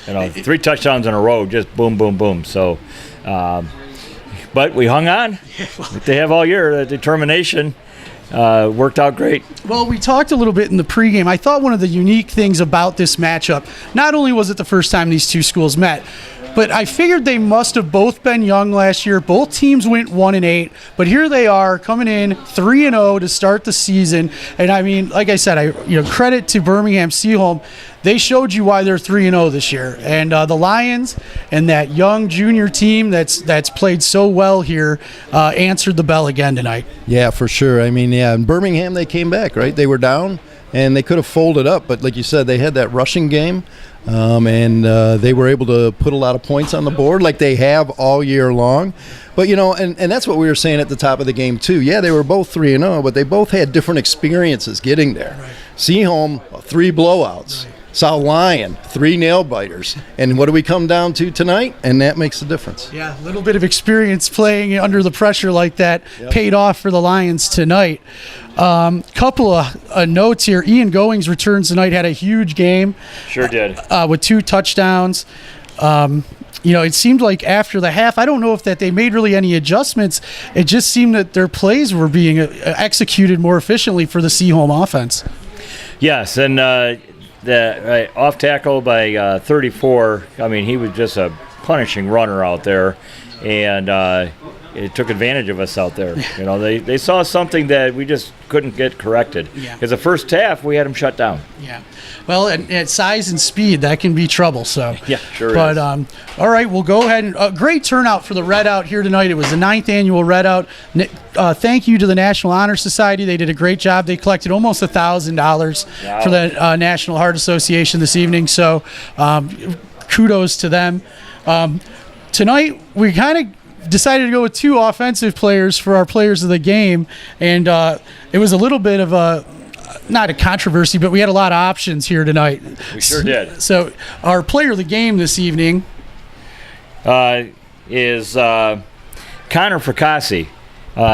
Yeah. 3 touchdowns in a row, just boom, boom, boom. So, but we hung on. They have all year. The determination worked out great. Well, we talked a little bit in the pregame. I thought one of the unique things about this matchup, not only was it the first time these 2 schools met, but I figured they must have both been young last year. Both teams went 1-8, but here they are coming in 3-0 to start the season. And like I said, credit to Birmingham Seaholm. They showed you why they're 3-0 this year. And the Lions and that young junior team that's played so well here answered the bell again tonight. Yeah, for sure. In Birmingham they came back, right? They were down and they could have folded up, but like you said, they had that rushing game. And they were able to put a lot of points on the board like they have all year long. But, and that's what we were saying at the top of the game, too. Yeah, they were both 3-0, but they both had different experiences getting there. Right. Seaholm, 3 blowouts. Right. South Lyon, 3 nail-biters. And what do we come down to tonight? And that makes the difference. Yeah, a little bit of experience playing under the pressure like that paid off for the Lions tonight. Couple of notes here. Ian Goings returns tonight, had a huge game. Sure did. With 2 touchdowns. It seemed like after the half, I don't know if that they made really any adjustments. It just seemed that their plays were being executed more efficiently for the Seaholm offense. Yes, and the off tackle by 34, he was just a punishing runner out there, and it took advantage of us out there. They saw something that we just couldn't get corrected. Because the first half, we had them shut down. Yeah. Well, at size and speed, that can be trouble. So. Yeah, sure is. But, all right, we'll go ahead. And great turnout for the Red Out here tonight. It was the 9th annual Red Out. Thank you to the National Honor Society. They did a great job. They collected almost $1,000 for the National Heart Association this evening. So kudos to them. Tonight, we kind of decided to go with 2 offensive players for our players of the game. And it was a little bit of not a controversy, but we had a lot of options here tonight. We sure did. So our player of the game this evening is Connor Fracassi.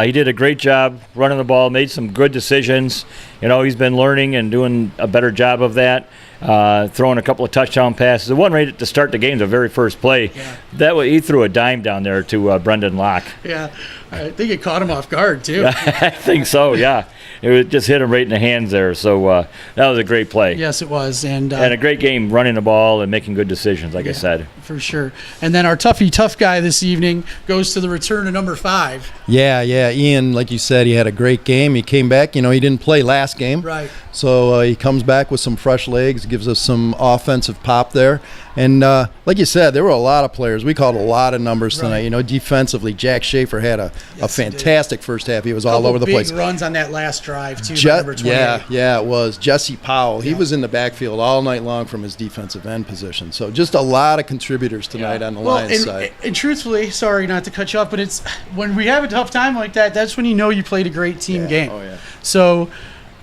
He did a great job running the ball, made some good decisions, he's been learning and doing a better job of that. Throwing a couple of touchdown passes. The one right to start the game, the very first play, he threw a dime down there to Brendan Locke. Yeah, I think it caught him off guard too. I think so. Yeah, it just hit him right in the hands there. So that was a great play. Yes, it was, and a great game running the ball and making good decisions, like I said. For sure. And then our tough guy this evening goes to the return of number 5. Yeah, Ian, like you said, he had a great game. He came back. He didn't play last game. Right. So he comes back with some fresh legs, gives us some offensive pop there. And like you said, there were a lot of players. We called a lot of numbers tonight. Defensively, Jack Schaefer had a fantastic first half. He was all over the place. Big runs on that last drive, too, by number 28. Yeah, it was. Jesse Powell, he was in the backfield all night long from his defensive end position. So just a lot of contributors tonight on the Lions side. And truthfully, sorry not to cut you off, but it's when we have a tough time like that, that's when you know you played a great team game. Oh, yeah. So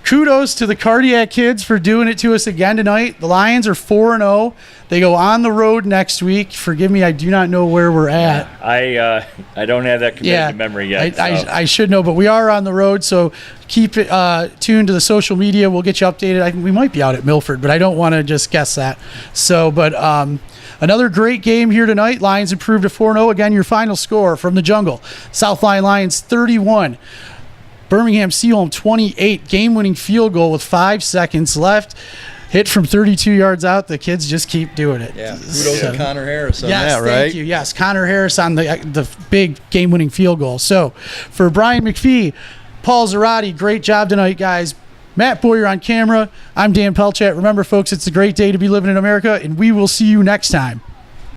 kudos to the Cardiac kids for doing it to us again tonight. The Lions are 4-0. They go on the road next week. Forgive me, I do not know where we're at. I don't have that committed to memory yet. I should know, but we are on the road, so keep it tuned to the social media. We'll get you updated. I think we might be out at Milford, but I don't want to just guess that. So, but another great game here tonight. Lions improved to 4-0. Again, your final score from the jungle. South Lyon Lions 31. Birmingham Seaholm 28. Game-winning field goal with 5 seconds left. Hit from 32 yards out. The kids just keep doing it. Yeah, kudos to Connor Harris on that, right? Thank you. Yes, Connor Harris on the big game-winning field goal. So, for Brian McPhee, Paul Zarate, great job tonight, guys. Matt Boyer on camera. I'm Dan Pelchat. Remember, folks, it's a great day to be living in America, and we will see you next time.